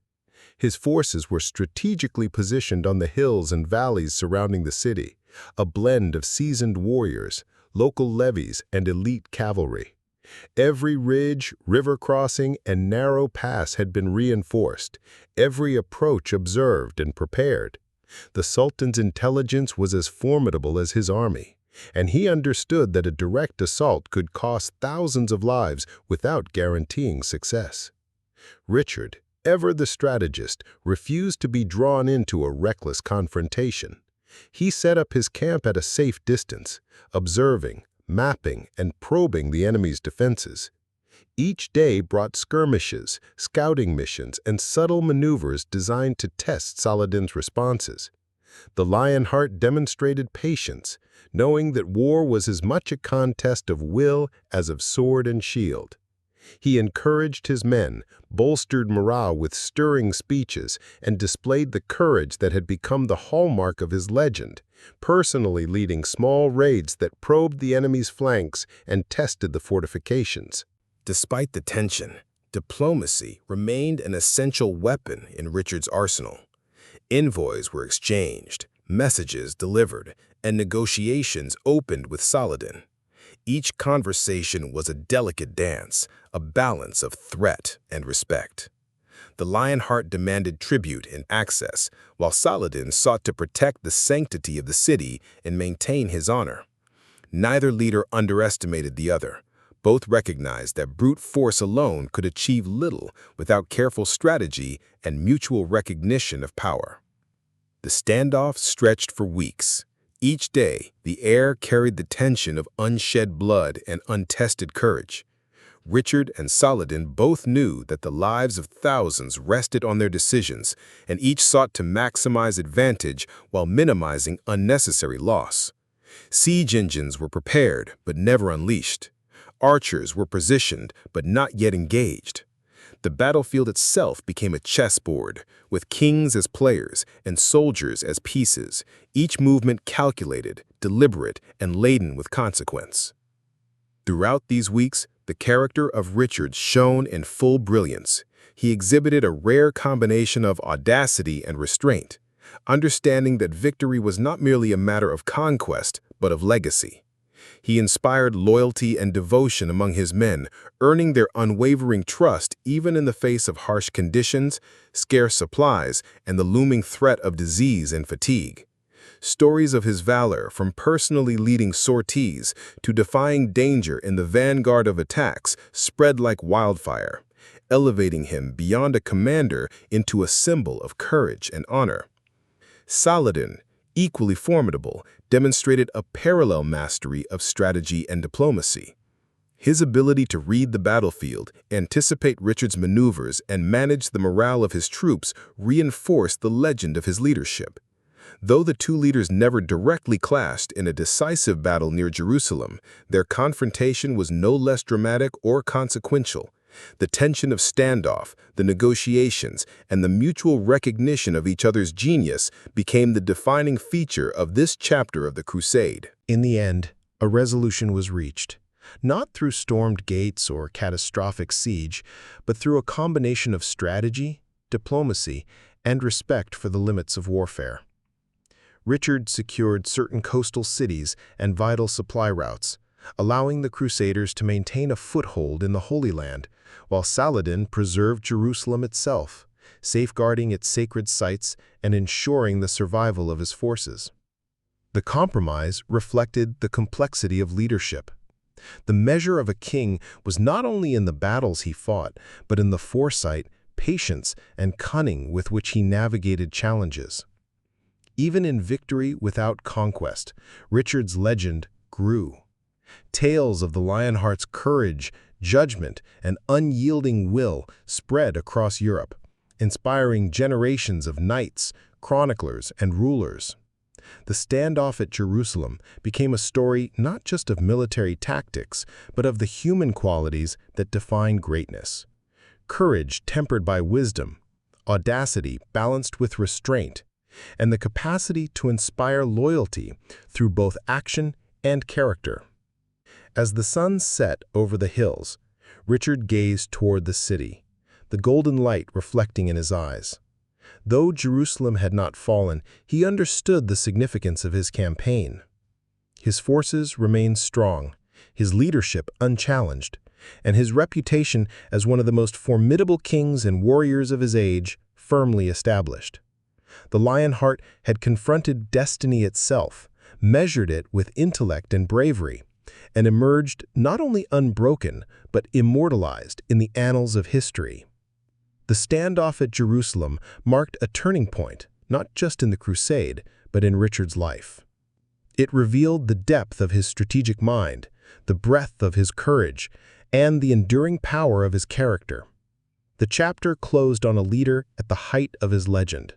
His forces were strategically positioned on the hills and valleys surrounding the city, a blend of seasoned warriors, local levies, and elite cavalry. Every ridge, river crossing, and narrow pass had been reinforced, every approach observed and prepared. The Sultan's intelligence was as formidable as his army, and he understood that a direct assault could cost thousands of lives without guaranteeing success. Richard, ever the strategist, refused to be drawn into a reckless confrontation. He set up his camp at a safe distance, observing, mapping, and probing the enemy's defenses. Each day brought skirmishes, scouting missions, and subtle maneuvers designed to test Saladin's responses. The Lionheart demonstrated patience, knowing that war was as much a contest of will as of sword and shield. He encouraged his men, bolstered morale with stirring speeches, and displayed the courage that had become the hallmark of his legend, personally leading small raids that probed the enemy's flanks and tested the fortifications. Despite the tension, diplomacy remained an essential weapon in Richard's arsenal. Envoys were exchanged, messages delivered, and negotiations opened with Saladin. Each conversation was a delicate dance, a balance of threat and respect. The Lionheart demanded tribute and access, while Saladin sought to protect the sanctity of the city and maintain his honor. Neither leader underestimated the other. Both recognized that brute force alone could achieve little without careful strategy and mutual recognition of power. The standoff stretched for weeks. Each day, the air carried the tension of unshed blood and untested courage. Richard and Saladin both knew that the lives of thousands rested on their decisions, and each sought to maximize advantage while minimizing unnecessary loss. Siege engines were prepared but never unleashed. Archers were positioned but not yet engaged. The battlefield itself became a chessboard, with kings as players and soldiers as pieces, each movement calculated, deliberate, and laden with consequence. Throughout these weeks, the character of Richard shone in full brilliance. He exhibited a rare combination of audacity and restraint, understanding that victory was not merely a matter of conquest, but of legacy. He inspired loyalty and devotion among his men, earning their unwavering trust even in the face of harsh conditions, scarce supplies, and the looming threat of disease and fatigue. Stories of his valor, from personally leading sorties to defying danger in the vanguard of attacks, spread like wildfire, elevating him beyond a commander into a symbol of courage and honor. Saladin, equally formidable, demonstrated a parallel mastery of strategy and diplomacy. His ability to read the battlefield, anticipate Richard's maneuvers, and manage the morale of his troops reinforced the legend of his leadership. Though the two leaders never directly clashed in a decisive battle near Jerusalem, their confrontation was no less dramatic or consequential. The tension of standoff, the negotiations, and the mutual recognition of each other's genius became the defining feature of this chapter of the Crusade. In the end, a resolution was reached, not through stormed gates or catastrophic siege, but through a combination of strategy, diplomacy, and respect for the limits of warfare. Richard secured certain coastal cities and vital supply routes, allowing the Crusaders to maintain a foothold in the Holy Land, while Saladin preserved Jerusalem itself, safeguarding its sacred sites and ensuring the survival of his forces. The compromise reflected the complexity of leadership. The measure of a king was not only in the battles he fought, but in the foresight, patience, and cunning with which he navigated challenges. Even in victory without conquest, Richard's legend grew. Tales of the Lionheart's courage, judgment, and unyielding will spread across Europe, inspiring generations of knights, chroniclers, and rulers. The standoff at Jerusalem became a story not just of military tactics, but of the human qualities that define greatness. Courage tempered by wisdom, audacity balanced with restraint, and the capacity to inspire loyalty through both action and character. As the sun set over the hills, Richard gazed toward the city, the golden light reflecting in his eyes. Though Jerusalem had not fallen, he understood the significance of his campaign. His forces remained strong, his leadership unchallenged, and his reputation as one of the most formidable kings and warriors of his age firmly established. The Lionheart had confronted destiny itself, measured it with intellect and bravery, and emerged not only unbroken, but immortalized in the annals of history. The standoff at Jerusalem marked a turning point, not just in the crusade, but in Richard's life. It revealed the depth of his strategic mind, the breadth of his courage, and the enduring power of his character. The chapter closed on a leader at the height of his legend,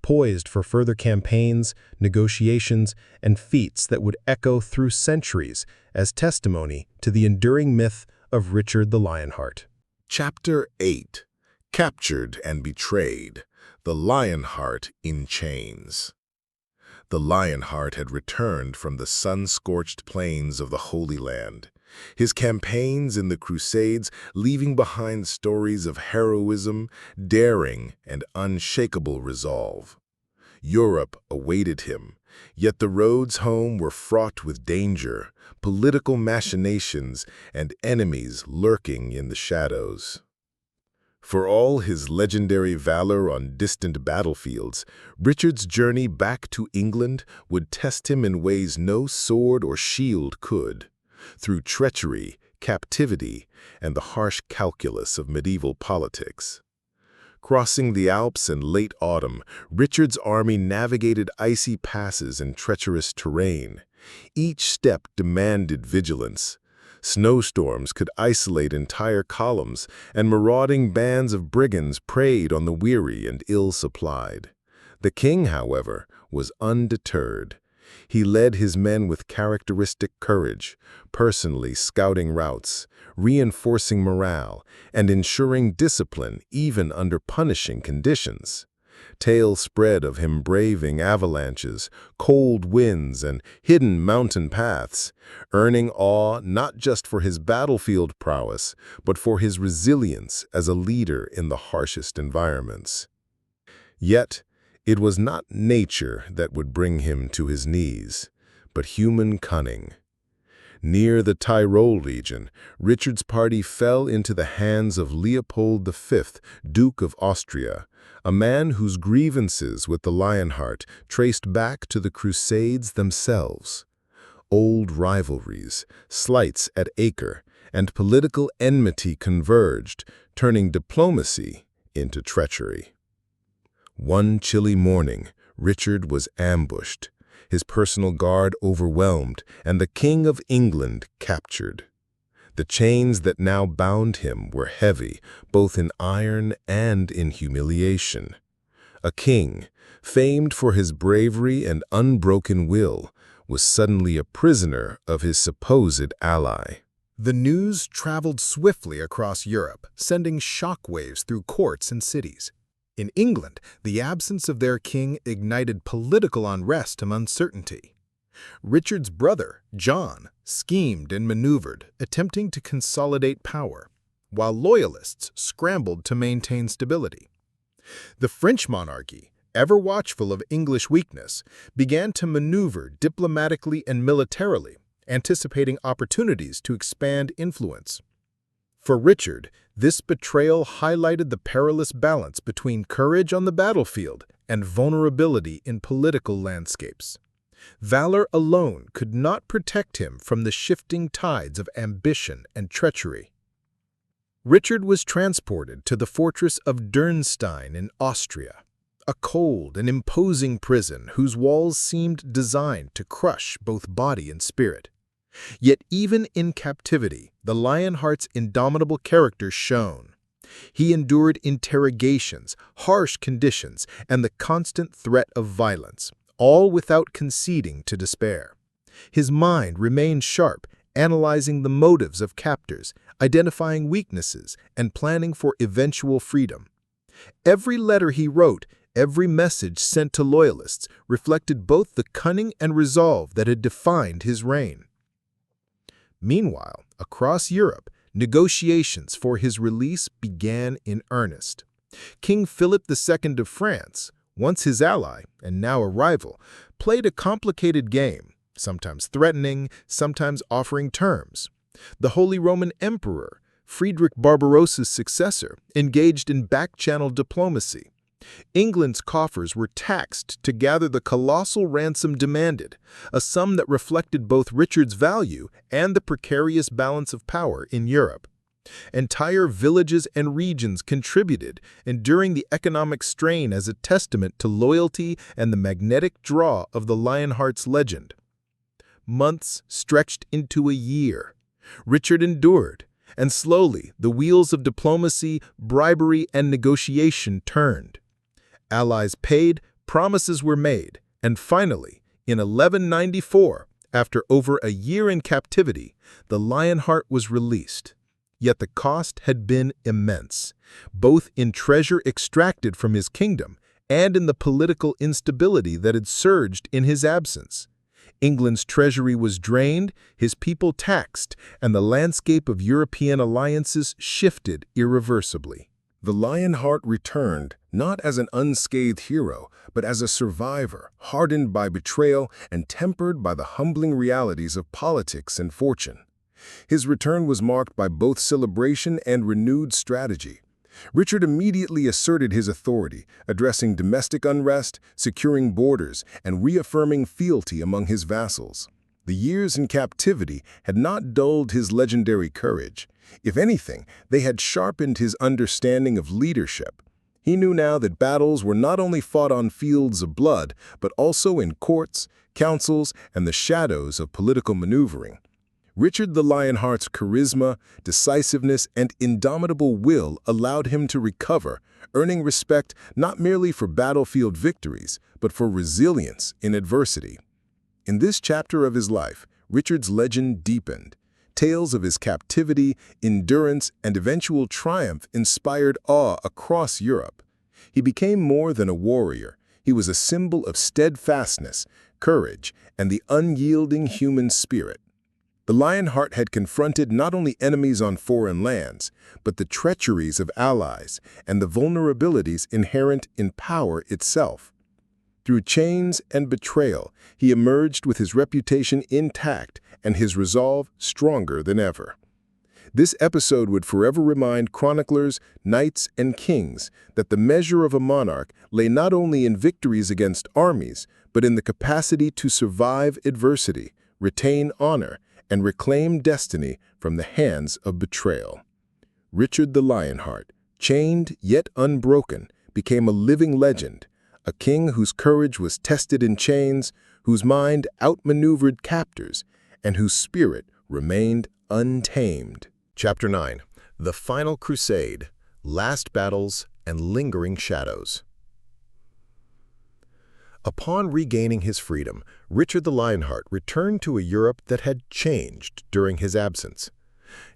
poised for further campaigns, negotiations, and feats that would echo through centuries as testimony to the enduring myth of Richard the Lionheart. Chapter 8. Captured and Betrayed, the Lionheart in Chains. The Lionheart had returned from the sun-scorched plains of the Holy Land, his campaigns in the Crusades leaving behind stories of heroism, daring, and unshakable resolve. Europe awaited him, yet the roads home were fraught with danger, political machinations, and enemies lurking in the shadows. For all his legendary valor on distant battlefields, Richard's journey back to England would test him in ways no sword or shield could. Through treachery, captivity, and the harsh calculus of medieval politics. Crossing the Alps in late autumn, Richard's army navigated icy passes and treacherous terrain. Each step demanded vigilance. Snowstorms could isolate entire columns, and marauding bands of brigands preyed on the weary and ill-supplied. The king, however, was undeterred. He led his men with characteristic courage, personally scouting routes, reinforcing morale, and ensuring discipline even under punishing conditions. Tales spread of him braving avalanches, cold winds, and hidden mountain paths, earning awe not just for his battlefield prowess, but for his resilience as a leader in the harshest environments. Yet, it was not nature that would bring him to his knees, but human cunning. Near the Tyrol region, Richard's party fell into the hands of Leopold V, Duke of Austria, a man whose grievances with the Lionheart traced back to the Crusades themselves. Old rivalries, slights at Acre, and political enmity converged, turning diplomacy into treachery. One chilly morning, Richard was ambushed, his personal guard overwhelmed, and the King of England captured. The chains that now bound him were heavy, both in iron and in humiliation. A king, famed for his bravery and unbroken will, was suddenly a prisoner of his supposed ally. The news traveled swiftly across Europe, sending shockwaves through courts and cities. In England, the absence of their king ignited political unrest and uncertainty. Richard's brother, John, schemed and maneuvered, attempting to consolidate power, while loyalists scrambled to maintain stability. The French monarchy, ever watchful of English weakness, began to maneuver diplomatically and militarily, anticipating opportunities to expand influence. For Richard, this betrayal highlighted the perilous balance between courage on the battlefield and vulnerability in political landscapes. Valor alone could not protect him from the shifting tides of ambition and treachery. Richard was transported to the fortress of Dürnstein in Austria, a cold and imposing prison whose walls seemed designed to crush both body and spirit. Yet even in captivity, the Lionheart's indomitable character shone. He endured interrogations, harsh conditions, and the constant threat of violence, all without conceding to despair. His mind remained sharp, analyzing the motives of captors, identifying weaknesses, and planning for eventual freedom. Every letter he wrote, every message sent to loyalists, reflected both the cunning and resolve that had defined his reign. Meanwhile, across Europe, negotiations for his release began in earnest. King Philip II of France, once his ally and now a rival, played a complicated game, sometimes threatening, sometimes offering terms. The Holy Roman Emperor, Friedrich Barbarossa's successor, engaged in back-channel diplomacy. England's coffers were taxed to gather the colossal ransom demanded, a sum that reflected both Richard's value and the precarious balance of power in Europe. Entire villages and regions contributed, enduring the economic strain as a testament to loyalty and the magnetic draw of the Lionheart's legend. Months stretched into a year. Richard endured, and slowly the wheels of diplomacy, bribery, and negotiation turned. Allies paid, promises were made, and finally, in 1194, after over a year in captivity, the Lionheart was released. Yet the cost had been immense, both in treasure extracted from his kingdom and in the political instability that had surged in his absence. England's treasury was drained, his people taxed, and the landscape of European alliances shifted irreversibly. The Lionheart returned, not as an unscathed hero, but as a survivor, hardened by betrayal and tempered by the humbling realities of politics and fortune. His return was marked by both celebration and renewed strategy. Richard immediately asserted his authority, addressing domestic unrest, securing borders, and reaffirming fealty among his vassals. The years in captivity had not dulled his legendary courage. If anything, they had sharpened his understanding of leadership. He knew now that battles were not only fought on fields of blood, but also in courts, councils, and the shadows of political maneuvering. Richard the Lionheart's charisma, decisiveness, and indomitable will allowed him to recover, earning respect not merely for battlefield victories, but for resilience in adversity. In this chapter of his life, Richard's legend deepened. Tales of his captivity, endurance, and eventual triumph inspired awe across Europe. He became more than a warrior. He was a symbol of steadfastness, courage, and the unyielding human spirit. The Lionheart had confronted not only enemies on foreign lands, but the treacheries of allies and the vulnerabilities inherent in power itself. Through chains and betrayal, he emerged with his reputation intact and his resolve stronger than ever. This episode would forever remind chroniclers, knights, and kings that the measure of a monarch lay not only in victories against armies, but in the capacity to survive adversity, retain honor, and reclaim destiny from the hands of betrayal. Richard the Lionheart, chained yet unbroken, became a living legend, a king whose courage was tested in chains, whose mind outmaneuvered captors, and whose spirit remained untamed. Chapter 9. The Final Crusade, Last Battles and Lingering Shadows. Upon regaining his freedom, Richard the Lionheart returned to a Europe that had changed during his absence.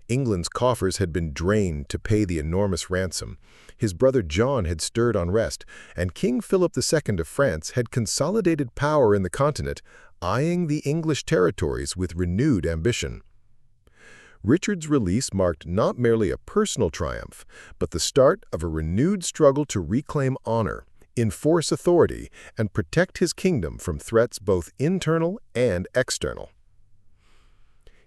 England's coffers had been drained to pay the enormous ransom. His brother John had stirred unrest, and King Philip II of France had consolidated power in the continent, eyeing the English territories with renewed ambition. Richard's release marked not merely a personal triumph, but the start of a renewed struggle to reclaim honor, enforce authority, and protect his kingdom from threats both internal and external.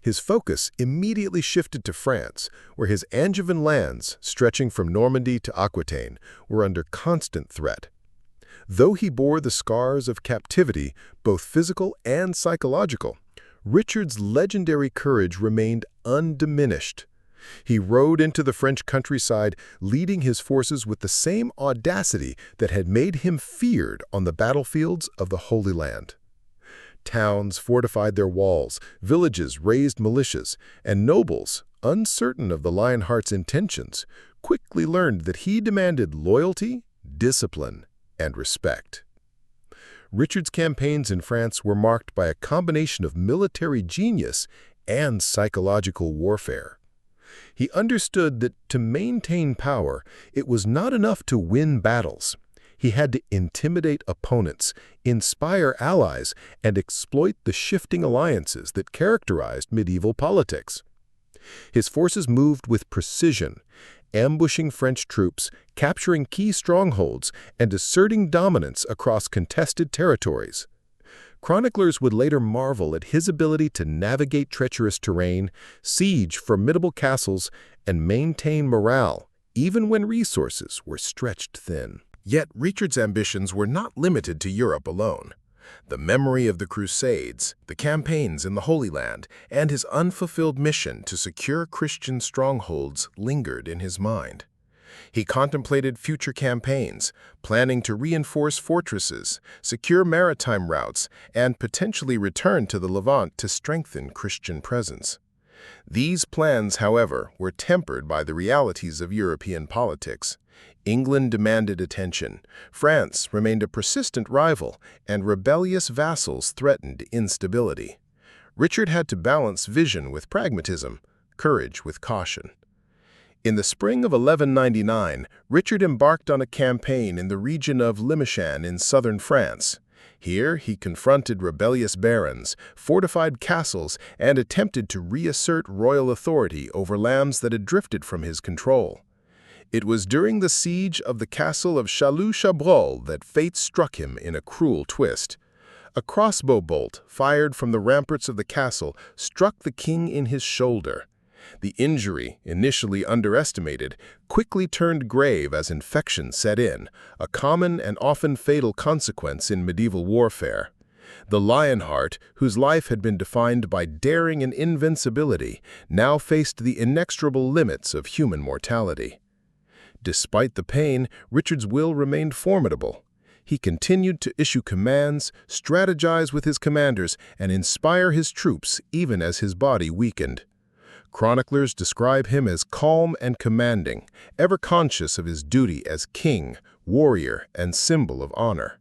His focus immediately shifted to France, where his Angevin lands, stretching from Normandy to Aquitaine, were under constant threat. Though he bore the scars of captivity, both physical and psychological, Richard's legendary courage remained undiminished. He rode into the French countryside, leading his forces with the same audacity that had made him feared on the battlefields of the Holy Land. Towns fortified their walls, villages raised militias, and nobles, uncertain of the Lionheart's intentions, quickly learned that he demanded loyalty, discipline, and respect. Richard's campaigns in France were marked by a combination of military genius and psychological warfare. He understood that to maintain power, it was not enough to win battles. He had to intimidate opponents, inspire allies, and exploit the shifting alliances that characterized medieval politics. His forces moved with precision, ambushing French troops, capturing key strongholds, and asserting dominance across contested territories. Chroniclers would later marvel at his ability to navigate treacherous terrain, siege formidable castles, and maintain morale, even when resources were stretched thin. Yet Richard's ambitions were not limited to Europe alone. The memory of the Crusades, the campaigns in the Holy Land, and his unfulfilled mission to secure Christian strongholds lingered in his mind. He contemplated future campaigns, planning to reinforce fortresses, secure maritime routes, and potentially return to the Levant to strengthen Christian presence. These plans, however, were tempered by the realities of European politics. England demanded attention, France remained a persistent rival, and rebellious vassals threatened instability. Richard had to balance vision with pragmatism, courage with caution. In the spring of 1199, Richard embarked on a campaign in the region of Limousin in southern France. Here, he confronted rebellious barons, fortified castles, and attempted to reassert royal authority over lands that had drifted from his control. It was during the siege of the castle of Châlus-Chabrol that fate struck him in a cruel twist. A crossbow bolt, fired from the ramparts of the castle, struck the king in his shoulder. The injury, initially underestimated, quickly turned grave as infection set in, a common and often fatal consequence in medieval warfare. The Lionheart, whose life had been defined by daring and invincibility, now faced the inexorable limits of human mortality. Despite the pain, Richard's will remained formidable. He continued to issue commands, strategize with his commanders, and inspire his troops even as his body weakened. Chroniclers describe him as calm and commanding, ever conscious of his duty as king, warrior, and symbol of honor.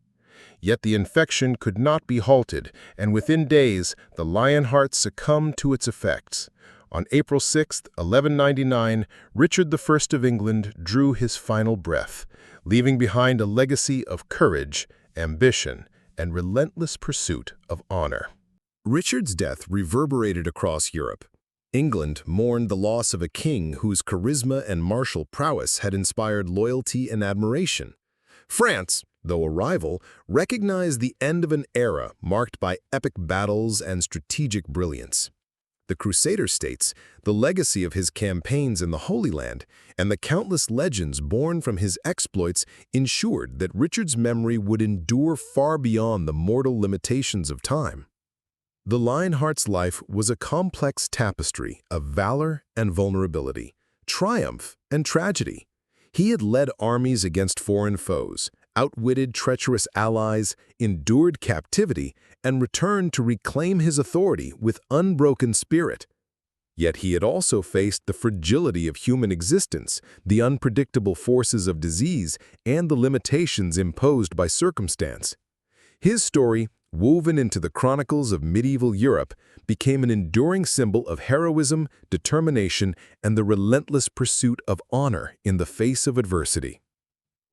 Yet the infection could not be halted, and within days, the Lionheart succumbed to its effects. On April 6, 1199, Richard I of England drew his final breath, leaving behind a legacy of courage, ambition, and relentless pursuit of honor. Richard's death reverberated across Europe. England mourned the loss of a king whose charisma and martial prowess had inspired loyalty and admiration. France, though a rival, recognized the end of an era marked by epic battles and strategic brilliance. The Crusader states, the legacy of his campaigns in the Holy Land, and the countless legends born from his exploits ensured that Richard's memory would endure far beyond the mortal limitations of time. The Lionheart's life was a complex tapestry of valor and vulnerability, triumph and tragedy. He had led armies against foreign foes, outwitted treacherous allies, endured captivity, and returned to reclaim his authority with unbroken spirit. Yet he had also faced the fragility of human existence, the unpredictable forces of disease, and the limitations imposed by circumstance. His story, woven into the chronicles of medieval Europe, became an enduring symbol of heroism, determination, and the relentless pursuit of honor in the face of adversity.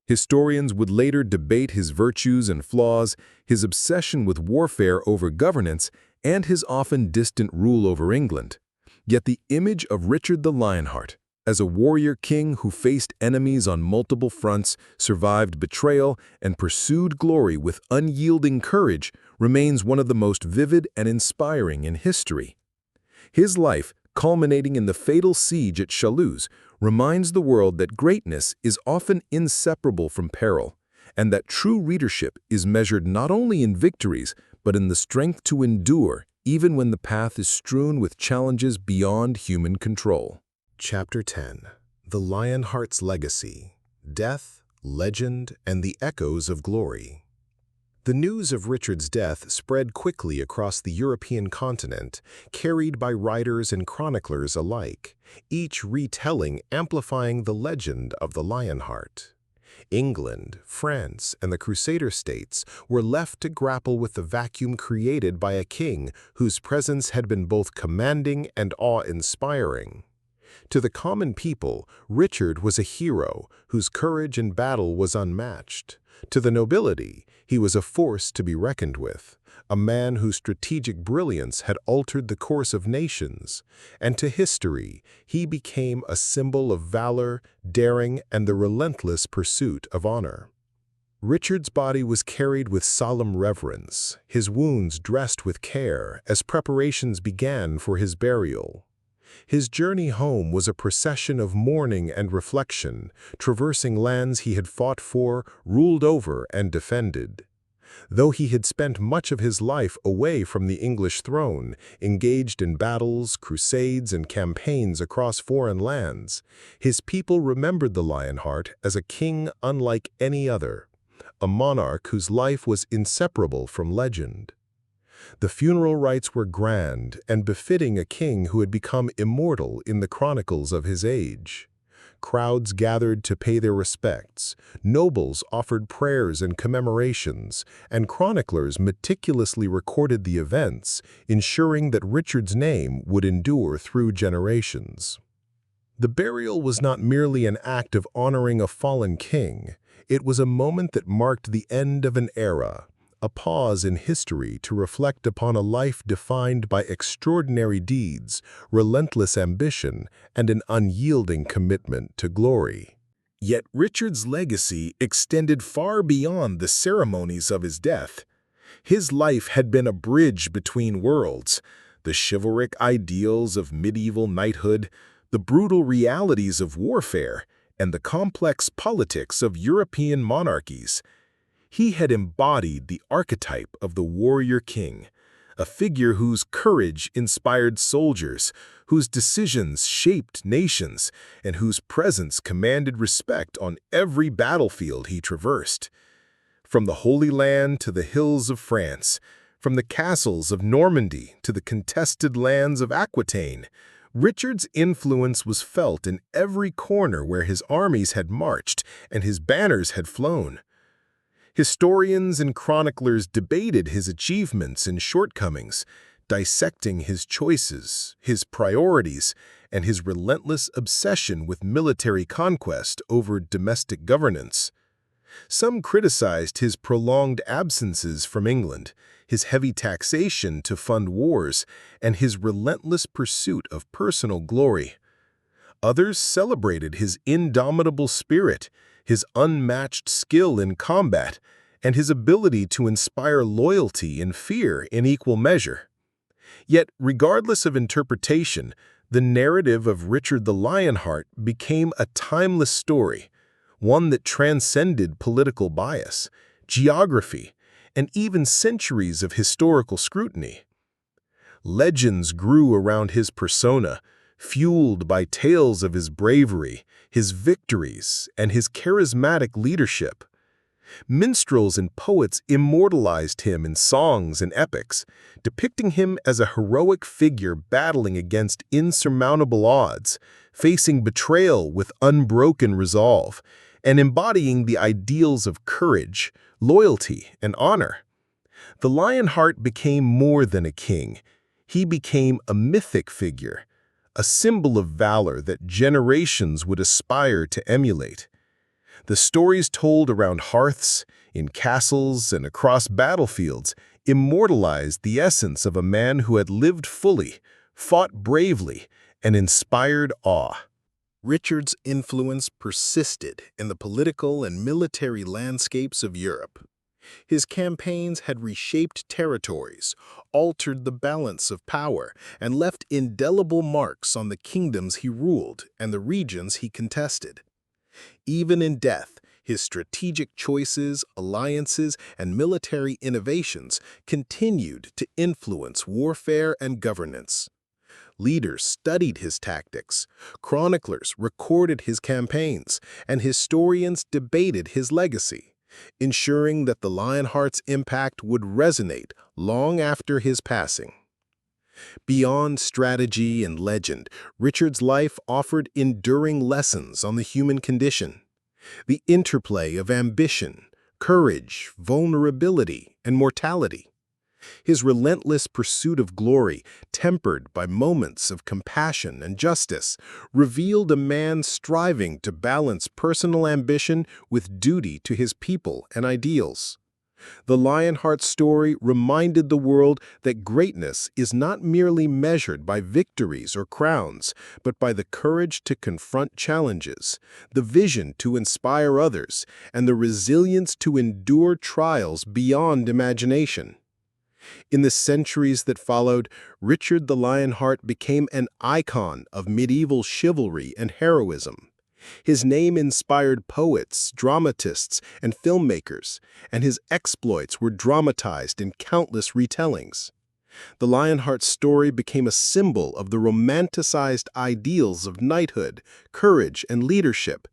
Historians would later debate his virtues and flaws, his obsession with warfare over governance, and his often distant rule over England. Yet the image of Richard the Lionheart, as a warrior king who faced enemies on multiple fronts, survived betrayal, and pursued glory with unyielding courage, remains one of the most vivid and inspiring in history. His life, culminating in the fatal siege at Châlus, reminds the world that greatness is often inseparable from peril, and that true leadership is measured not only in victories, but in the strength to endure, even when the path is strewn with challenges beyond human control. Chapter 10. The Lionheart's Legacy, Death, Legend, and the Echoes of Glory. The news of Richard's death spread quickly across the European continent, carried by writers and chroniclers alike, each retelling amplifying the legend of the Lionheart. England, France, and the Crusader states were left to grapple with the vacuum created by a king whose presence had been both commanding and awe-inspiring. To the common people, Richard was a hero whose courage in battle was unmatched. To the nobility, he was a force to be reckoned with, a man whose strategic brilliance had altered the course of nations. And to history, he became a symbol of valor, daring, and the relentless pursuit of honor. Richard's body was carried with solemn reverence, his wounds dressed with care as preparations began for his burial. His journey home was a procession of mourning and reflection, traversing lands he had fought for, ruled over, and defended. Though he had spent much of his life away from the English throne, engaged in battles, crusades, and campaigns across foreign lands, his people remembered the Lionheart as a king unlike any other, a monarch whose life was inseparable from legend. The funeral rites were grand and befitting a king who had become immortal in the chronicles of his age. Crowds gathered to pay their respects, nobles offered prayers and commemorations, and chroniclers meticulously recorded the events, ensuring that Richard's name would endure through generations. The burial was not merely an act of honoring a fallen king, it was a moment that marked the end of an era, a pause in history to reflect upon a life defined by extraordinary deeds, relentless ambition, and an unyielding commitment to glory. Yet Richard's legacy extended far beyond the ceremonies of his death. His life had been a bridge between worlds, the chivalric ideals of medieval knighthood, the brutal realities of warfare, and the complex politics of European monarchies. He had embodied the archetype of the warrior king, a figure whose courage inspired soldiers, whose decisions shaped nations, and whose presence commanded respect on every battlefield he traversed. From the Holy Land to the hills of France, from the castles of Normandy to the contested lands of Aquitaine, Richard's influence was felt in every corner where his armies had marched and his banners had flown. Historians and chroniclers debated his achievements and shortcomings, dissecting his choices, his priorities, and his relentless obsession with military conquest over domestic governance. Some criticized his prolonged absences from England, his heavy taxation to fund wars, and his relentless pursuit of personal glory. Others celebrated his indomitable spirit, his unmatched skill in combat, and his ability to inspire loyalty and fear in equal measure. Yet, regardless of interpretation, the narrative of Richard the Lionheart became a timeless story, one that transcended political bias, geography, and even centuries of historical scrutiny. Legends grew around his persona, fueled by tales of his bravery, his victories, and his charismatic leadership. Minstrels and poets immortalized him in songs and epics, depicting him as a heroic figure battling against insurmountable odds, facing betrayal with unbroken resolve, and embodying the ideals of courage, loyalty, and honor. The Lionheart became more than a king. He became a mythic figure, a symbol of valor that generations would aspire to emulate. The stories told around hearths, in castles, and across battlefields immortalized the essence of a man who had lived fully, fought bravely, and inspired awe. Richard's influence persisted in the political and military landscapes of Europe. His campaigns had reshaped territories, altered the balance of power, and left indelible marks on the kingdoms he ruled and the regions he contested. Even in death, his strategic choices, alliances, and military innovations continued to influence warfare and governance. Leaders studied his tactics, chroniclers recorded his campaigns, and historians debated his legacy, ensuring that the Lionheart's impact would resonate long after his passing. Beyond strategy and legend, Richard's life offered enduring lessons on the human condition. The interplay of ambition, courage, vulnerability, and mortality. His relentless pursuit of glory, tempered by moments of compassion and justice, revealed a man striving to balance personal ambition with duty to his people and ideals. The Lionheart story reminded the world that greatness is not merely measured by victories or crowns, but by the courage to confront challenges, the vision to inspire others, and the resilience to endure trials beyond imagination. In the centuries that followed, Richard the Lionheart became an icon of medieval chivalry and heroism. His name inspired poets, dramatists, and filmmakers, and his exploits were dramatized in countless retellings. The Lionheart story became a symbol of the romanticized ideals of knighthood, courage, and leadership.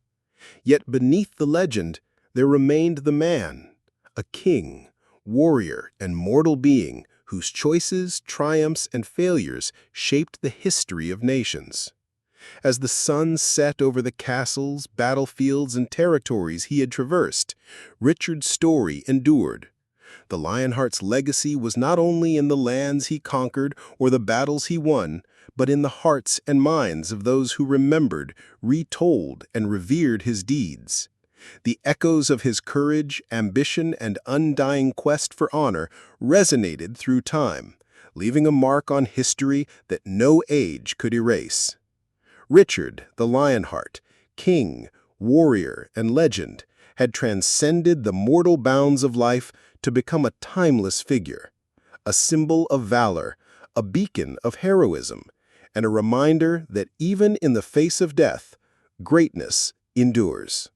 Yet beneath the legend, there remained the man, a king, warrior, and mortal being whose choices, triumphs, and failures shaped the history of nations. As the sun set over the castles, battlefields, and territories he had traversed, Richard's story endured. The Lionheart's legacy was not only in the lands he conquered or the battles he won, but in the hearts and minds of those who remembered, retold, and revered his deeds. The echoes of his courage, ambition, and undying quest for honor resonated through time, leaving a mark on history that no age could erase. Richard the Lionheart, king, warrior, and legend, had transcended the mortal bounds of life to become a timeless figure, a symbol of valor, a beacon of heroism, and a reminder that even in the face of death, greatness endures.